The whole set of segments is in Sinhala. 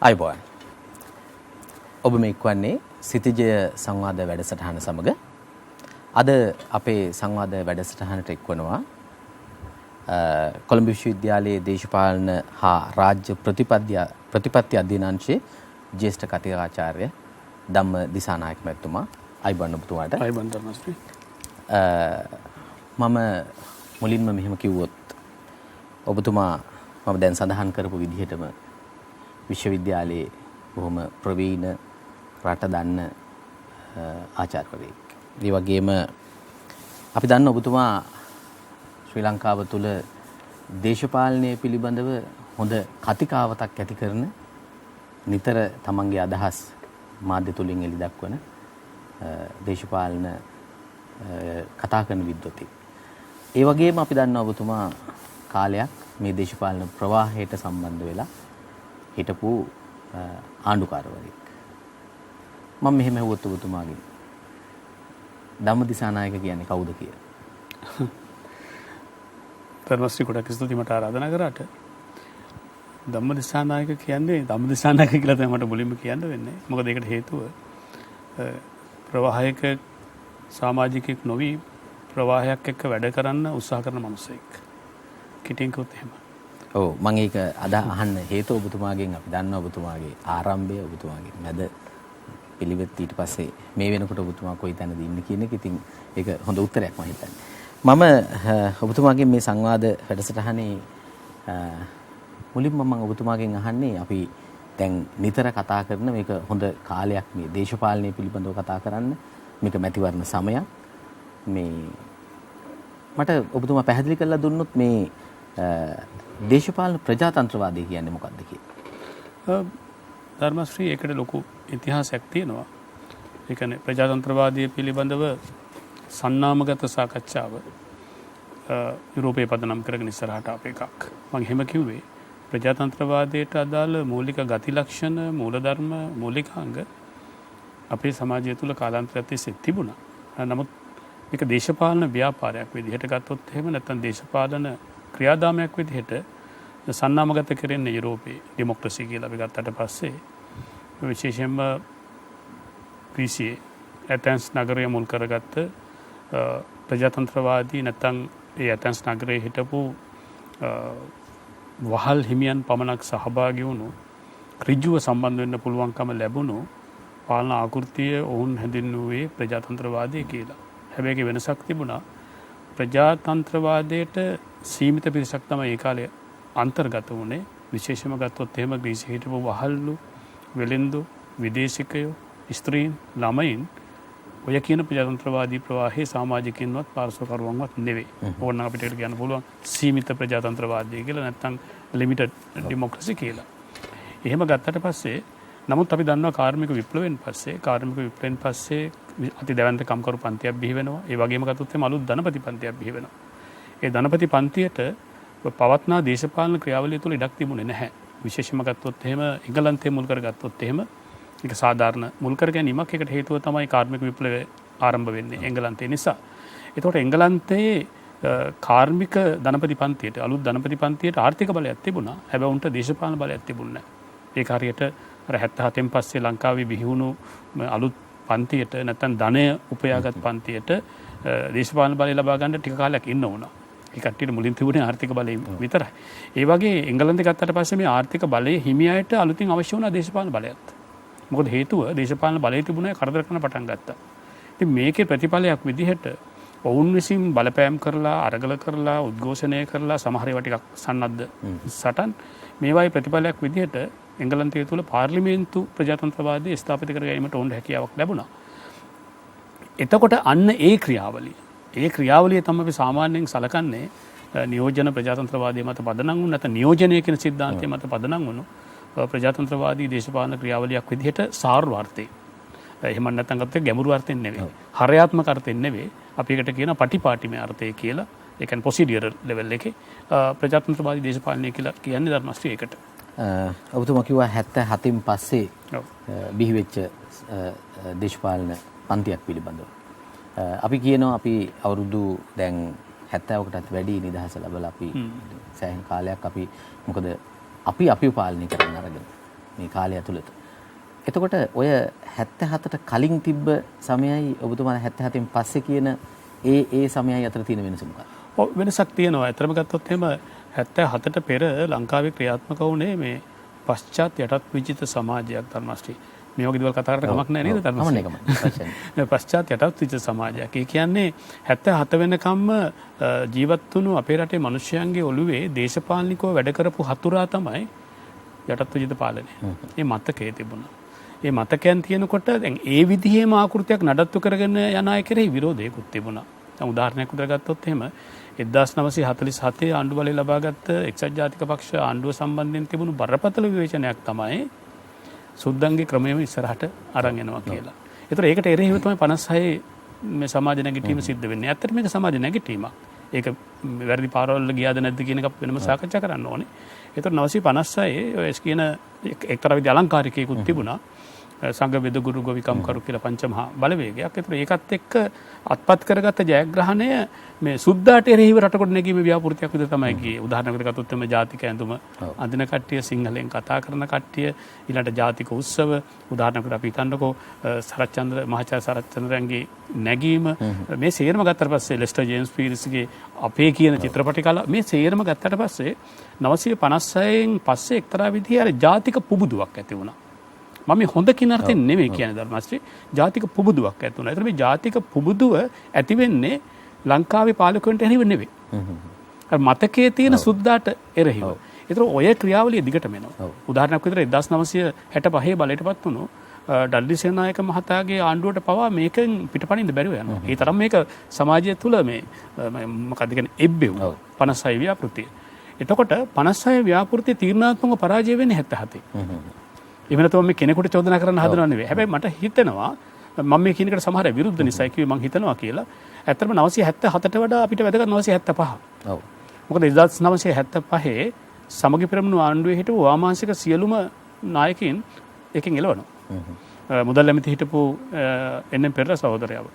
අයිබෝන් ඔබ මේ එක්වන්නේ සිතිජය සංවාද වැඩසටහන සමග අද අපේ සංවාද වැඩසටහනට එක්වනවා කොළඹ විශ්වවිද්‍යාලයේ දේශපාලන හා රාජ්‍ය ප්‍රතිපත්ති අධ්‍යනාංශයේ ජ්‍යෙෂ්ඨ කතිකාචාර්ය ධම්ම දිසානායක මැතිතුමා අයිබෝන් ඔබතුමාට. අයිබෝන් ධර්මශ්‍රී. මම මුලින්ම මෙහෙම කිව්වොත් ඔබතුමා මම දැන් සඳහන් කරපු විදිහටම විශ්වවිද්‍යාලයේ බොහොම ප්‍රවීණ රට දන්න ආචාර්යවරයෙක්. ඒ වගේම අපි දන්න ඔබතුමා ශ්‍රී ලංකාව තුළ දේශපාලනය පිළිබඳව හොඳ කතිකාවතක් ඇති කරන නිතර තමන්ගේ අදහස් මාධ්‍ය තුලින් එළි දක්වන දේශපාලන කතා කරන විද්වතෙක්. ඒ වගේම අපි දන්නවා ඔබතුමා කාලයක් මේ දේශපාලන ප්‍රවාහයට සම්බන්ධ වෙලා හිටපු ආණ්ඩුකාරවරයෙක්. මම මෙහෙම හුවොත් ඔබතුමාගෙන් ධම්මදිසානායක කියන්නේ කවුද කියලා? ධර්මශ්‍රී ගොඩක් ස්තුතියි මට ආරාධනා කරාට. ධම්මදිසානායක කියන්නේ ධම්මදිසානායක කියලා තමයි මට මුලින්ම කියන්න වෙන්නේ. මොකද ඒකට හේතුව ප්‍රවාහයක සමාජිකෙක් නොවි ප්‍රවාහයක් එක්ක වැඩ කරන්න උත්සාහ කරන මිනිසෙක්. කිටින් කිව්වොත් එහෙම. ඔව් මම ඒක අද අහන්න හේතුව ඔබතුමාගෙන් අපි දන්නවා ඔබතුමාගේ ආරම්භය ඔබතුමාගේ මැද පිළිවෙත් ඊට පස්සේ මේ වෙනකොට ඔබතුමා කොයි තැනද ඉන්නේ කියන එක ඉතින් ඒක හොඳ උත්තරයක් මම හිතන්නේ. මම ඔබතුමාගෙන් මේ සංවාද වැඩසටහනේ මුලින්ම මම ඔබතුමාගෙන් අහන්නේ අපි දැන් නිතර කතා කරන මේක හොඳ කාලයක් මේ දේශපාලනය පිළිබඳව කතා කරන්න මේක මැතිවරණ සමයක් මේ මට ඔබතුමා පැහැදිලි කරලා දුන්නොත් මේ දේශපාලන ප්‍රජාතන්ත්‍රවාදය කියන්නේ මොකක්ද කියලා? ධර්මශ්‍රී ඒකට ලොකු ඉතිහාසයක් තියෙනවා. ඒ කියන්නේ ප්‍රජාතන්ත්‍රවාදය පිළිබඳව සන්නාමගත සාකච්ඡාව යුරෝපයේ පදනම් කරගෙන ඉස්සරහට ආපු එකක්. මම එහෙම කිව්වේ ප්‍රජාතන්ත්‍රවාදයට අදාළ මූලික ගති ලක්ෂණ, මූලධර්ම, මූලිකාංග අපේ සමාජය තුළ කාලාන්තරයක් තිස්සේ තිබුණා. නමුත් මේක දේශපාලන ව්‍යාපාරයක් විදිහට ගත්තොත් එහෙම නැත්නම් දේශපාලන ක්‍රියාදාමයක් විදිහට සන්නාමගත කරන්නේ යුරෝපයේ ඩෙමොක්‍රසි කියලා අපි ගත්තට පස්සේ විශේෂයෙන්ම ග්‍රීසියේ ඇතැන්ස් නගරය මුල් කරගත්ත ප්‍රජාතන්ත්‍රවාදී නැත්නම් ඒ ඇතැන්ස් නගරයේ හිටපු වහල් හිමියන් පමණක් සහභාගී වුණු ඍජුව සම්බන්ධ වෙන්න පුළුවන්කම ලැබුණු පාලන ආකෘතිය ඔවුන් හැඳින්වුවේ ප්‍රජාතන්ත්‍රවාදය කියලා. හැබැයි ඒක වෙනසක් තිබුණා. ප්‍රජාතන්ත්‍රවාදයට සීමිත පිරිසක් තමයි ඒ කාලේ අන්තර්ගත වුණේ. විශේෂම ගත්තොත් එහෙම ග්‍රීසියේ හිටපු වහල්ලු, වෙළෙන්දු, විදේශිකයෝ, ස්ත්‍රීන්, ළමයින් ඔය කියන ප්‍රජාතන්ත්‍රවාදී ප්‍රවාහයේ සමාජිකින්වත් පාර්ශවකරුවන්වත් නෙවෙයි. ඕනනම් අපිට කියන්න පුළුවන් සීමිත ප්‍රජාතන්ත්‍රවාදය කියලා නැත්නම් ලිමිටඩ් ඩෙමොක්‍රසි කියලා. එහෙම ගත්තට පස්සේ නමුත් අපි දන්නවා කාර්මික විප්ලවයෙන් පස්සේ අති දැවැන්ත කම්කරු පන්තියක් බිහි වෙනවා. ඒ වගේම ගත්තොත් එහම අලුත් ධනපති පන්තියක් බිහි වෙනවා. ඒ ධනපති පන්තියට පවත්නා දේශපාලන ක්‍රියාවලිය තුළ ඉඩක් තිබුණේ නැහැ. විශේෂයෙන්ම ගත්තොත් එහෙම එංගලන්තයේ මුල් කරගත්තොත් එහෙම ඒක සාධාරණ මුල් කර ගැනීමක්. ඒකට හේතුව තමයි කාර්මික විප්ලවය ආරම්භ වෙන්නේ එංගලන්තයේ නිසා. ඒතකොට එංගලන්තයේ කාර්මික ධනපති පන්තියට අලුත් ධනපති පන්තියට ආර්ථික බලයක් තිබුණා. හැබැයි උන්ට දේශපාලන බලයක් තිබුණේ නැහැ. ඒක හරියට අර 77න් පස්සේ ලංකාවේ බිහි වුණු අලුත් පන්තියට නැත්නම් ධනය උපයාගත් පන්තියට දේශපාලන බලය ලබා ගන්න ටික කාලයක් ඉන්න වුණා. ඒ කට්ටියට මුලින් තිබුණේ ආර්ථික බලය විතරයි. ඒ වගේ එංගලන්තේ ගත්තට පස්සේ මේ ආර්ථික බලය හිමි අයට අලුතින් අවශ්‍ය වුණා දේශපාලන බලයත්. මොකද හේතුව දේශපාලන බලය තිබුණේ කරදර කරන පටන් ගත්තා. ඉතින් මේකේ ප්‍රතිඵලයක් විදිහට ඔවුන් විසින් බලපෑම් කරලා, අරගල කරලා, උද්ඝෝෂණය කරලා සමහර ඒවා ටිකක් සන්නද්ධ සටන් මේවායි ප්‍රතිඵලයක් විදිහට එංගලන්තය තුළ පාර්ලිමේන්තු ප්‍රජාතන්ත්‍රවාදය ස්ථාපිත කර ගැනීමට ඔවුන්ට හැකියාවක් ලැබුණා. එතකොට අන්න ඒ ක්‍රියාවලිය තමයි අපි සාමාන්‍යයෙන් සලකන්නේ නියෝජන ප්‍රජාතන්ත්‍රවාදය මත පදනම් වුණු නැත්නම් නියෝජනය කියන સિદ્ધාන්තය මත පදනම් වුණු ප්‍රජාතන්ත්‍රවාදී දේශපාලන ක්‍රියාවලියක් විදිහට සාර්ව අර්ථය. එහෙම නැත්නම් ගත්තොත් ගැඹුරු අර්ථයෙන් නෙවෙයි. හරයාත්මක අර්ථයෙන් නෙවෙයි. අපි ඒකට කියන පටිපාටිමය අර්ථය කියලා. ඒ කියන්නේ ප්‍රොසීඩියරල් ලෙවල් එකේ ප්‍රජාතන්ත්‍රවාදී දේශපාලනය කියලා කියන්නේ ධර්මශ්‍රී ඒකට. ඔබතුමා කිව්වා 77න් පස්සේ බිහි වෙච්ච දේශපාලන පන්තියක් පිළිබඳව. අපි කියනවා අපි අවුරුදු දැන් 70කටත් වැඩි නිදහස ලැබලා අපි සෑහෙන කාලයක් අපි මොකද අපි අපිව පාලනය කරන්න අරගෙන මේ කාලය ඇතුළත. එතකොට ඔය 77ට කලින් තිබ්බ සමයයි ඔබතුමාලා 77න් පස්සේ කියන ඒ සමයයි අතර තියෙන වෙනස මොකක්ද? ඔව් වෙනසක් තියෙනවා. ඇත්තටම ගත්තොත් එහෙම 77ට පෙර ලංකාවේ ක්‍රියාත්මක වුණේ මේ පශ්චාත් යටත් විජිත සමාජයක් ධර්මශ්‍රී. මේ වගේ දේවල් කතා කරලා කමක් නැහැ නේද ධර්මශ්‍රී? පශ්චාත් යටත් විජිත සමාජයක්. ඒ කියන්නේ 77 වෙනකම්ම ජීවත් වුණු අපේ රටේ මිනිස්යන්ගේ ඔළුවේ දේශපාලනිකව වැඩ කරපු හතුරා තමයි යටත් විජිත පාලනය. මේ මතකයේ තිබුණා. ඒ මතකයන් තියෙනකොට දැන් ඒ විදිහේම ආකෘතියක් නඩත්තු කරගෙන යන අය කෙරෙහි විරෝධයකුත් තිබුණා. දැන් උදාහරණයක් විතර ගත්තොත් එහෙම 1947 ආණ්ඩු බලය ලබාගත් එක්සත් ජාතික පක්ෂ ආණ්ඩුව සම්බන්ධයෙන් තිබුණු බරපතල විවේචනයක් තමයි සුද්දන්ගේ ක්‍රමයේම ඉස්සරහට අරන් යනවා කියලා. ඒතර ඒකට එරෙහිව තමයි 56 මේ සමාජ නැගිටීම සිද්ධ වෙන්නේ. ඇත්තට මේක සමාජ නැගිටීමක්. ඒක වැරදි පාරවල් ගියාද නැද්ද කියන එක වෙනම සාකච්ඡා කරන්න ඕනේ. ඒතර 956 ඔය කියන එක්තරා විදි අලංකාරිකයකුත් තිබුණා. සංඝ වේද ගුරු ගෝවිකම් කරු කියලා පංචමහා බලවේගයක්. ඒතර ඒකත් එක්ක අත්පත් කරගත්ත ජයග්‍රහණය මේ සුද්දාට එරෙහිව රටකොට නැගීමේ ව්‍යාපෘතියක් විදිහට තමයි ගියේ. උදාහරණයකට ගත්තොත් එමේ ජාතික ඇඳුම අඳින කට්ටිය, සිංහලෙන් කතා කරන කට්ටිය, ඊළඟට ජාතික උත්සව, උදාහරණයකට අපි හිතන්නකෝ සරච්චන්ද්‍ර මහාචාර්ය සරච්චන්ද්‍රයන්ගේ නැගීම මේ සේරම ගත්තට පස්සේ ලෙස්ටර් ජේම්ස් පීරිස්ගේ අපේ කියන චිත්‍රපටි කලාව මේ සේරම ගත්තට පස්සේ 956න් පස්සේ එක්තරා විදිහේ අර ජාතික පුබුදුවක් ඇති වුණා. මම මේ හොඳ කියන අර්ථයෙන් නෙමෙයි කියන්නේ ධර්මශ්‍රී. ජාතික පුබුදුවක් ඇති වුණා. ඒතර මේ ජාතික පුබුදුව ඇති වෙන්නේ ලංකාවේ පාලකයන්ට එරෙහිව නෙවෙයි. අර මතකයේ තියෙන සුද්දාට එරෙහිව. ඒතර ඔය ක්‍රියාවලිය දිගටම එනවා. උදාහරණයක් විදිහට 1965 බලයටපත් වුණු ඩඩ්ලි සේනානායක මහතාගේ ආණ්ඩුවට පවා මේකෙන් පිටපණින්න බැරුව යනවා. ඒ තරම් මේක සමාජය තුළ මේ මොකක්ද කියන්නේ එබ්බෙව් 56 ව්‍යාපෘතිය. එතකොට 56 ව්‍යාපෘතිය තීරණාත්මකව පරාජය වෙන්නේ 77. එහෙම නැත්නම් මේ කෙනෙකුට චෝදනා කරන්න හදනව නෙවෙයි. හැබැයි මට හිතෙනවා මම මේ කියන එකට සමහර විරුද්ධ නිසා කිව්වේ මම හිතනවා කියලා. ඇත්තටම 977ට වඩා අපිට වැදගත් 975. ඔව්. මොකද 1975 සමගි පෙරමුණු ආණ්ඩුවේ හිටපු වාමාංශික සියලුම නායකයින් එකෙන් එළවනවා. මුදල් ඇමති හිටපු එන්.එම්. පෙරේරා සහෝදරයව.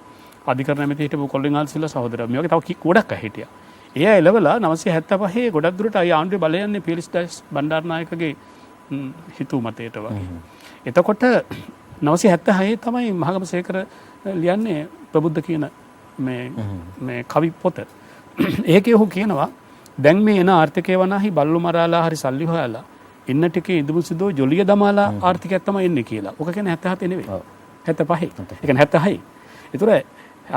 අධිකරණ ඇමති හිටපු කොල්ලින් ආල්සිල්ලා සහෝදරයව. මේ වගේ තව ගොඩක් අය හිටියා. එයා එළවලා 975 ගොඩක් දුරට අය ආණ්ඩුවේ බලය යන්නේ පීලිස් ඩයස් බණ්ඩාරනායකගේ හිතු මතයට වගේ. එතකොට 976 තමයි මහගම සේකර ලියන්නේ ප්‍රබුද්ධ කියන මේ කවි පොත. ඒකේ ඔහු කියනවා දැන් මේ එන ආර්ථිකය වනාහි බල්ලු මරාලා හරි සල්ලි හොයාලා ඉන්න ටිකේ ඉදුමු සිදෝ ජොලිය දමාලා ආර්ථිකයක් තමයි එන්නේ කියලා. ඔක කියන්නේ 77 නෙවෙයි. 75. ඒ කියන්නේ 76. ඒතර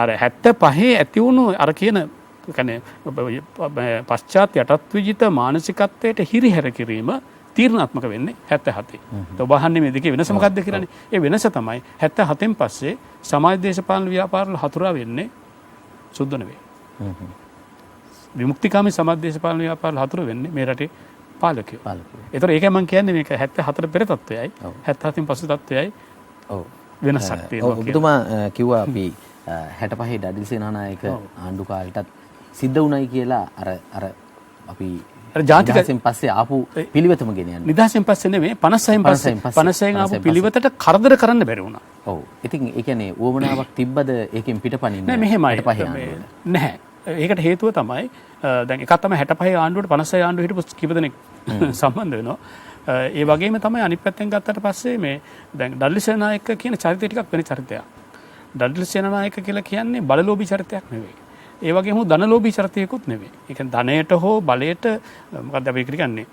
අර 75 ඇති වුණු අර කියන කියන්නේ පශ්චාත් යටත් විජිත මානසිකත්වයට හිරිහැර කිරීම තීරණාත්මක වෙන්නේ 77. ඔබ අහන්නේ මේ දෙකේ වෙනස මොකක්ද කියලානේ. ඒ වෙනස තමයි 77න් පස්සේ සමාජ දේශපාලන ව්‍යාපාරවල හතුරා වෙන්නේ සුද්ධ නෙවෙයි. විමුක්තිකාමී සමාජ දේශපාලන ව්‍යාපාරවල හතුරු වෙන්නේ මේ රටේ පාලකයෝ. ඒතර ඒකයි මම කියන්නේ මේක 74 පෙර තත්ත්වයයි 77න් පස්සේ තත්ත්වයයි වෙනසක් තියෙනවා. ඔබතුමා කිව්වා අපි 65 ඩඩ්ලි සේනානායක ආණ්ඩු කාලෙටත් සිද්ධ වුණයි කියලා අර අපි නිදහසෙන් පස්සේ ආපු පිළිවෙතම ගෙන යන්නේ. නිදහසෙන් පස්සේ නෙමෙයි 56න් ආපු පිළිවෙතට කරදර කරන්න බැරි වුණා. ඔව්. ඉතින් ඒ කියන්නේ උවමනාවක් තිබ්බද ඒකෙන් පිටපණින්න? නෑ මෙහෙමයි. නැහැ. ඒකට හේතුව තමයි දැන් එකක් තමයි 65 ආණ්ඩුවට 56 ආණ්ඩුව හිටපු කීප දෙනෙක් සම්බන්ධ වෙනවා. ඒ වගේම තමයි අනිත් පැත්තෙන් ගත්තට පස්සේ මේ දැන් ඩඩ්ලි සේනානායක කියන චරිතය ටිකක් වෙන චරිතයක්. ඩඩ්ලි සේනානායක කියලා කියන්නේ බලලෝභී චරිතයක් නෙවෙයි. ඒ වගේම ධනලෝභී චරිතයකුත් නෙවෙයි. ඒ කියන්නේ ධනයට හෝ බලයට මොකක්ද අපි කියන්නේ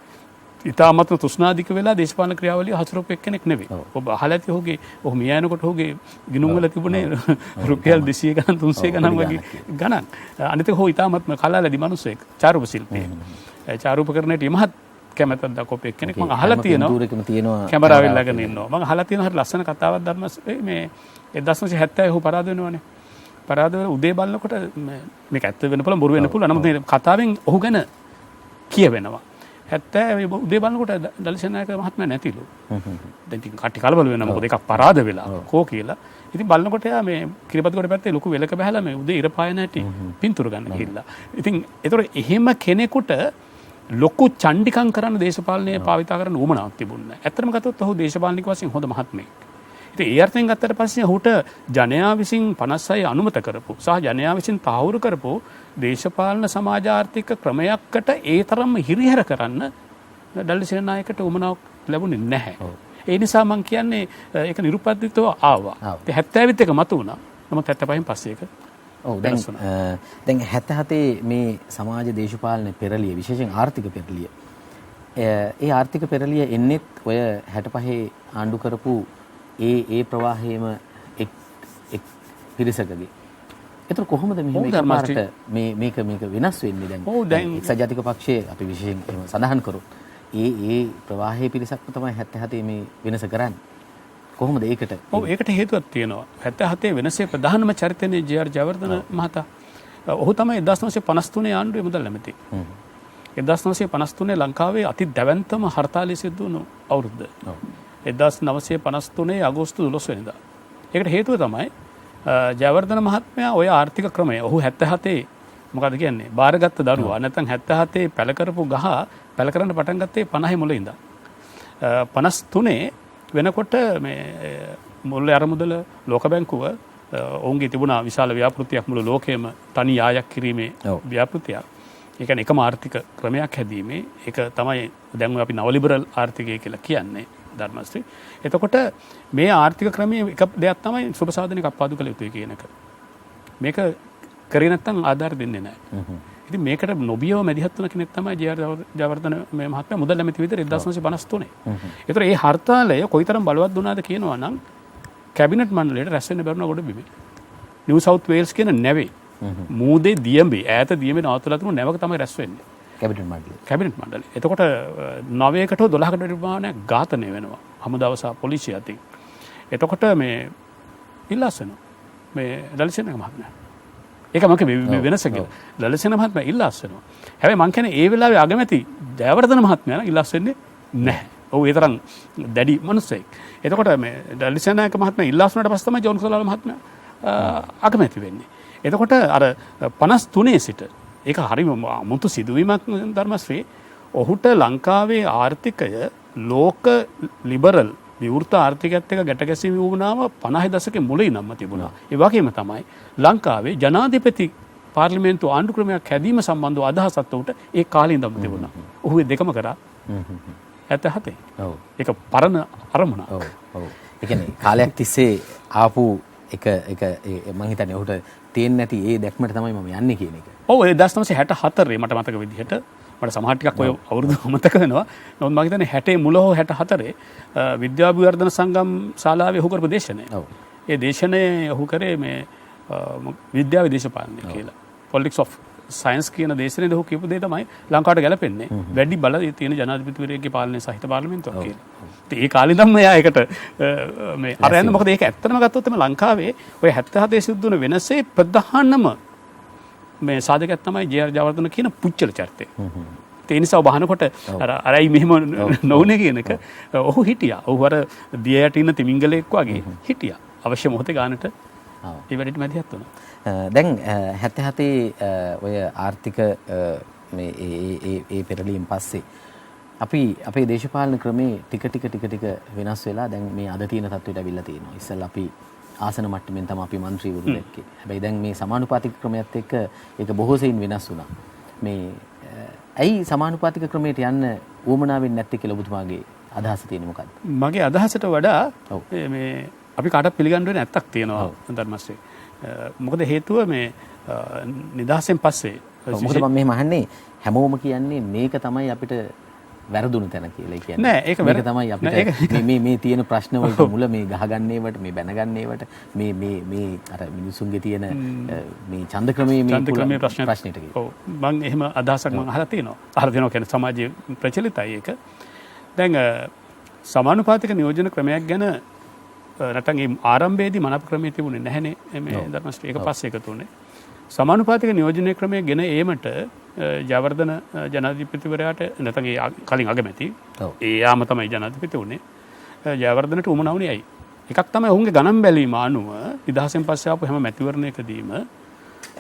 ඉතාමත්ම තෘෂ්ණාධික වෙලා දේශපාලන ක්‍රියාවලිය හසුරුවපු එක්කෙනෙක් නෙවෙයි. ඔබ අහලා ඇති ඔහුගේ ඔහු මිය යනකොට ඔහුගේ ගිණුම් වල තිබුණේ රුපියල් 200 ගණන් 300 ගණන් වගේ ගණන්. අනිත් එක ඔහු ඉතාමත්ම කලාලැදි මිනිසෙක්, චාරුප ශිල්පියෙක්. චාරුප කරන්නට ඉමහත් කැමැත්තක් දක්වපු එක්කෙනෙක්. මම අහලා තියෙනවා කැමරාව ළඟ ඉන්නවා. මම අහලා තියෙනවා හරි ලස්සන කතාවක් ධර්මසේ මේ 1970 ඔහු පරාද වෙනවනේ. පරාද වෙන උදේ බලනකොට මේක ඇත්ත වෙන්න පුළුවන් බොරු වෙන්න පුළුවන්. නමුත් මේ කතාවෙන් ඔහු ගැන කියවෙනවා. 70 උදේ බලනකොට ඩඩ්ලි සේනානායක මහත්මයා නැතිලු. දැන් ඉතින් කට්ටි කලබල වෙනවා. මොකද එකක් පරාද වෙලා කෝ කියලා. ඉතින් බලනකොට එයා මේ කිරිබත්ගොඩ පැත්තේ ලොකු වෙලක බහලා මේ උදේ ඉර පායන හැටි පින්තූර ගන්න ගිහිල්ලා. ඉතින් ඒතර එහෙම කෙනෙකුට ලොකු චණ්ඩිකම් කරන්න දේශපාලනය භාවිතා කරන්න උවමනාවක් තිබුණේ නැහැ. ඇත්තටම ගත්තොත් ඔහු දේශපාලනික වශයෙන් හොඳ මහත්මයෙක්. ඉතින් ඒ අර්ථයෙන් ගත්තට පස්සේ ඔහුට ජනයා විසින් 56 අනුමත කරපු සහ ජනයා විසින් තහවුරු කරපු දේශපාලන සමාජ ආර්ථික ක්‍රමයකට ඒ තරම්ම හිරිහැර කරන්න ඩඩ්ලි සේනානායකට උවමනාවක් ලැබුණේ නැහැ. ඒ නිසා මම කියන්නේ ඒක නිරුපද්‍රිතව ආවා. 70ත් එක මතු වුණා. නමුත් 75න් පස්සේ ඒක ඔව් දැන් 77 මේ සමාජ දේශපාලන පෙරළිය විශේෂයෙන් ආර්ථික පෙරළිය. ඒ ආර්ථික පෙරළිය එන්නේත් ඔය 65 ආණ්ඩු කරපු ඒ ප්‍රවාහයේම එක් පිරිසකගේ. ඒතර කොහොමද මෙහෙම එකපාරට මේක වෙනස් වෙන්නේ දැන් එක්සත් ජාතික පක්ෂයේ අපි විශේෂයෙන් එහෙම සඳහන් කරොත් ඒ ප්‍රවාහයේ පිරිසක්ම තමයි 77 මේ වෙනස කරන්නේ. කොහොමද ඒකට? ඔව් ඒකට හේතුවක් තියෙනවා. 77 වෙනසේ ප්‍රධානම චරිතනේ ජේ.ආර්. ජයවර්ධන මහතා. ඔහු තමයි 1953 ආණ්ඩුවේ මුදල් ඇමති. 1953 ලංකාවේ අති දැවැන්තම හර්තාලය සිදු වුණු අවුරුද්ද. 1953 අගෝස්තු 12 වෙනිදා. ඒකට හේතුව තමයි ජයවර්ධන මහත්මයා ඔය ආර්ථික ක්‍රමය ඔහු 77 මොකද කියන්නේ බාරගත්ත දරුවා නැත්නම් 77 පැල කරපු ගහ පැල කරන්න පටන් ගත්තේ 50 මුල ඉඳන් 53 වෙනකොට මේ මුල්ලේ අරමුදල ලෝක බැංකුව ඔවුන්ගේ තිබුණා විශාල ව්‍යාපෘතියක් මුළු ලෝකෙම තනි ආයක් කිරීමේ ව්‍යාපෘතියක්. ඒ කියන්නේ එකම ආර්ථික ක්‍රමයක් හැදීමේ ඒක තමයි දැන් අපි නව ලිබරල් ආර්ථිකය කියලා කියන්නේ ධර්මශ්‍රී. එතකොට මේ ආර්ථික ක්‍රමයේ එක දෙයක් තමයි සුබ සාධනයක් අප්පාදු කළ යුතුයි කියන එක. මේක කරේ නැත්නම් ආධාර දෙන්නේ නැහැ. ඉතින් මේකට නොබියව මැදිහත් වුණ කෙනෙක් තමයි ජේ.ආර්. ජයවර්ධන මේ මහත්මයා මුදල් ඇමති විදිහට 1953. ඒතර මේ හර්තාලය කොයිතරම් බලවත් වුණාද කියනවා නම් කැබිනට් මණ්ඩලයට රැස් වෙන්න බැරුණා ගොඩ බිමේ. නිව් සවුත් වේල්ස් කියන නැවේ මූදේ දියඹේ ඈත දියඹේ නවත්තලා තිබුණු නැවක තමයි රැස් වෙන්නේ. කැබිනට් මණ්ඩලය. එතකොට 9කට 12කට ප්‍රමාණයක් ඝාතනය වෙනවා. හමුදාව සහ පොලිසිය අතින්. එතකොට මේ ඉල්ලාස් වෙනවා. මේ දලසේන මහත්මයා. ඒක මම මේ වෙනස කියලා. දලසේන මහත්මයා ඉල්ලාස් වෙනවා. හැබැයි මං කියන්නේ ඒ වෙලාවේ අගමැති ජයවර්ධන මහත්මයා ඉල්ලාස් වෙන්නේ නැහැ. ඔව් ඒ තරම් දැඩි මිනිස්සෙක්. එතකොට මේ දලසේනායක මහත්මයා ඉල්ලාස් වුණාට පස්සේ තමයි ජෝන් කුසලාල මහත්මයා අගමැති වෙන්නේ. එතකොට අර 53 සිට ඒක හරිම අමුතු සිදුවීමක් ධර්මශ්‍රී. ඔහුට ලංකාවේ ආර්ථිකය ලෝක ලිබරල් විවෘත ආර්ථිකයත් එක්ක ගැට ගැසීම වුණාම 50 දශකයේ මුල ඉඳන්ම තිබුණා. ඒ වගේම තමයි ලංකාවේ ජනාධිපති පාර්ලිමේන්තු ආණ්ඩු ක්‍රමයක් හැදීම සම්බන්ධව අදහසක් උට ඒ කාලේ ඉඳන්ම තිබුණා. ඔහු ඒ දෙකම කරා 77. ඔව්. ඒක පරණ අරමුණ. ඔව්. ඔව්. ඒ කියන්නේ කාලයක් තිස්සේ ආපු එක මම හිතන්නේ ඔහුට තේන්නේ නැති ඒ දැක්මට තමයි මම යන්නේ කියන එක. ඔව් 1964 මට මතක විදිහට මට සමහර ටිකක් ඔය අවුරුදු මතක වෙනවා. නමුත් මම හිතන්නේ 60 මුල හෝ 64 විද්‍යාභිවර්ධන සංගම් ශාලාවේ ඔහු කරපු දේශනය. ඔව්. ඒ දේශනයේ ඔහු කරේ මේ විද්‍යාව දේශපාලනය කියලා. Politics of Science කියන දේශනයේ ඔහු කියපු දේ තමයි ලංකාවට ගැලපෙන්නේ. වැඩි බල තියෙන ජනාධිපතිවරයෙක්ගේ පාලනය සහිත පාර්ලිමේන්තුවක් කියලා. ඒ කාලේ ඉඳන්ම එයා ඒකට මේ අර යන්න මොකද ඒක ඇත්තටම ගත්තොත් එම ලංකාවේ ඔය 77 සිද්ධ වුණ වෙනසේ ප්‍රධානම මේ සාධකයක් තමයි ජේ.ආර්. ජයවර්ධන කියන පුච්චල චරිතය. ඒ නිසා ඔබ අහනකොට අරයි මෙහෙම නොවුනේ කියන එක ඔහු හිටියා. ඔහු අර දියට ඉන්න තිමිංගලෙක් වගේ හිටියා. අවශ්‍ය මොහොතේ ගානට ඒ වැඩේට මැදිහත් වුණා. දැන් 77 ඔය ආර්ථික මේ ඒ පෙරළියෙන් පස්සේ අපි අපේ දේශපාලන ක්‍රමේ ටික වෙනස් වෙලා දැන් මේ අද තියෙන තත්ත්වයට අවිල්ලා තියෙනවා. ඉස්සෙල්ලා අපි ආසන මට්ටමින් තමයි අපි മന്ത്രിවරු දැක්කේ. හැබැයි දැන් මේ සමානුපාතික ක්‍රමයත් එක්ක ඒක බොහෝ සෙයින් වෙනස් වුණා. මේ ඇයි සමානුපාතික ක්‍රමයට යන්න උවමනාවෙන් නැත්තේ කියලා ඔබතුමාගේ අදහස තියෙන්නේ මොකක්ද? මගේ අදහසට වඩා මේ අපි කාටත් පිළිගන්න වෙන ඇත්තක් තියෙනවා ධර්මශ්‍රී. මොකද හේතුව මේ නිදහසෙන් පස්සේ මොකද මම මෙහෙම අහන්නේ හැමෝම කියන්නේ මේක තමයි අපිට වැරදුණු තැන කියලා කියන්නේ. නෑ ඒක තමයි අපිට මේ තියෙන ප්‍රශ්න වලට මුල මේ ගහගන්නේවට මේ බැනගන්නේවට මේ අර මිනිසුන්ගේ තියෙන මේ ඡන්ද ක්‍රමයේ ප්‍රශ්නෙට කියලා. ඔව් මම එහෙම අදහසක් මම අහලා තියෙනවා. අහලා තියෙනවා කියන්නේ සමාජයේ ප්‍රචලිතයි ඒක. දැන් සමානුපාතික නියෝජන ක්‍රමයක් ගැන නැත්නම් මේ ආරම්භයේදී මනප ක්‍රමයේ තිබුණේ නැහැනේ මේ ධර්මශ්‍රී ඒක පස්සේ එකතු වුණේ. සමානුපාතික නියෝජනය ක්‍රමයේ ගෙන ඒමට ජයවර්ධන ජනාධිපතිවරයාට නැත්නම් ඒ කලින් අගමැති එයාම තමයි ජනාධිපති වුණේ. ජයවර්ධනට උමනා වුණේ ඇයි? එකක් තමයි ඔවුන්ගේ ගණන් බැලීම අනුව නිදහසෙන් පස්සේ ආපු හැම මැතිවරණයකදීම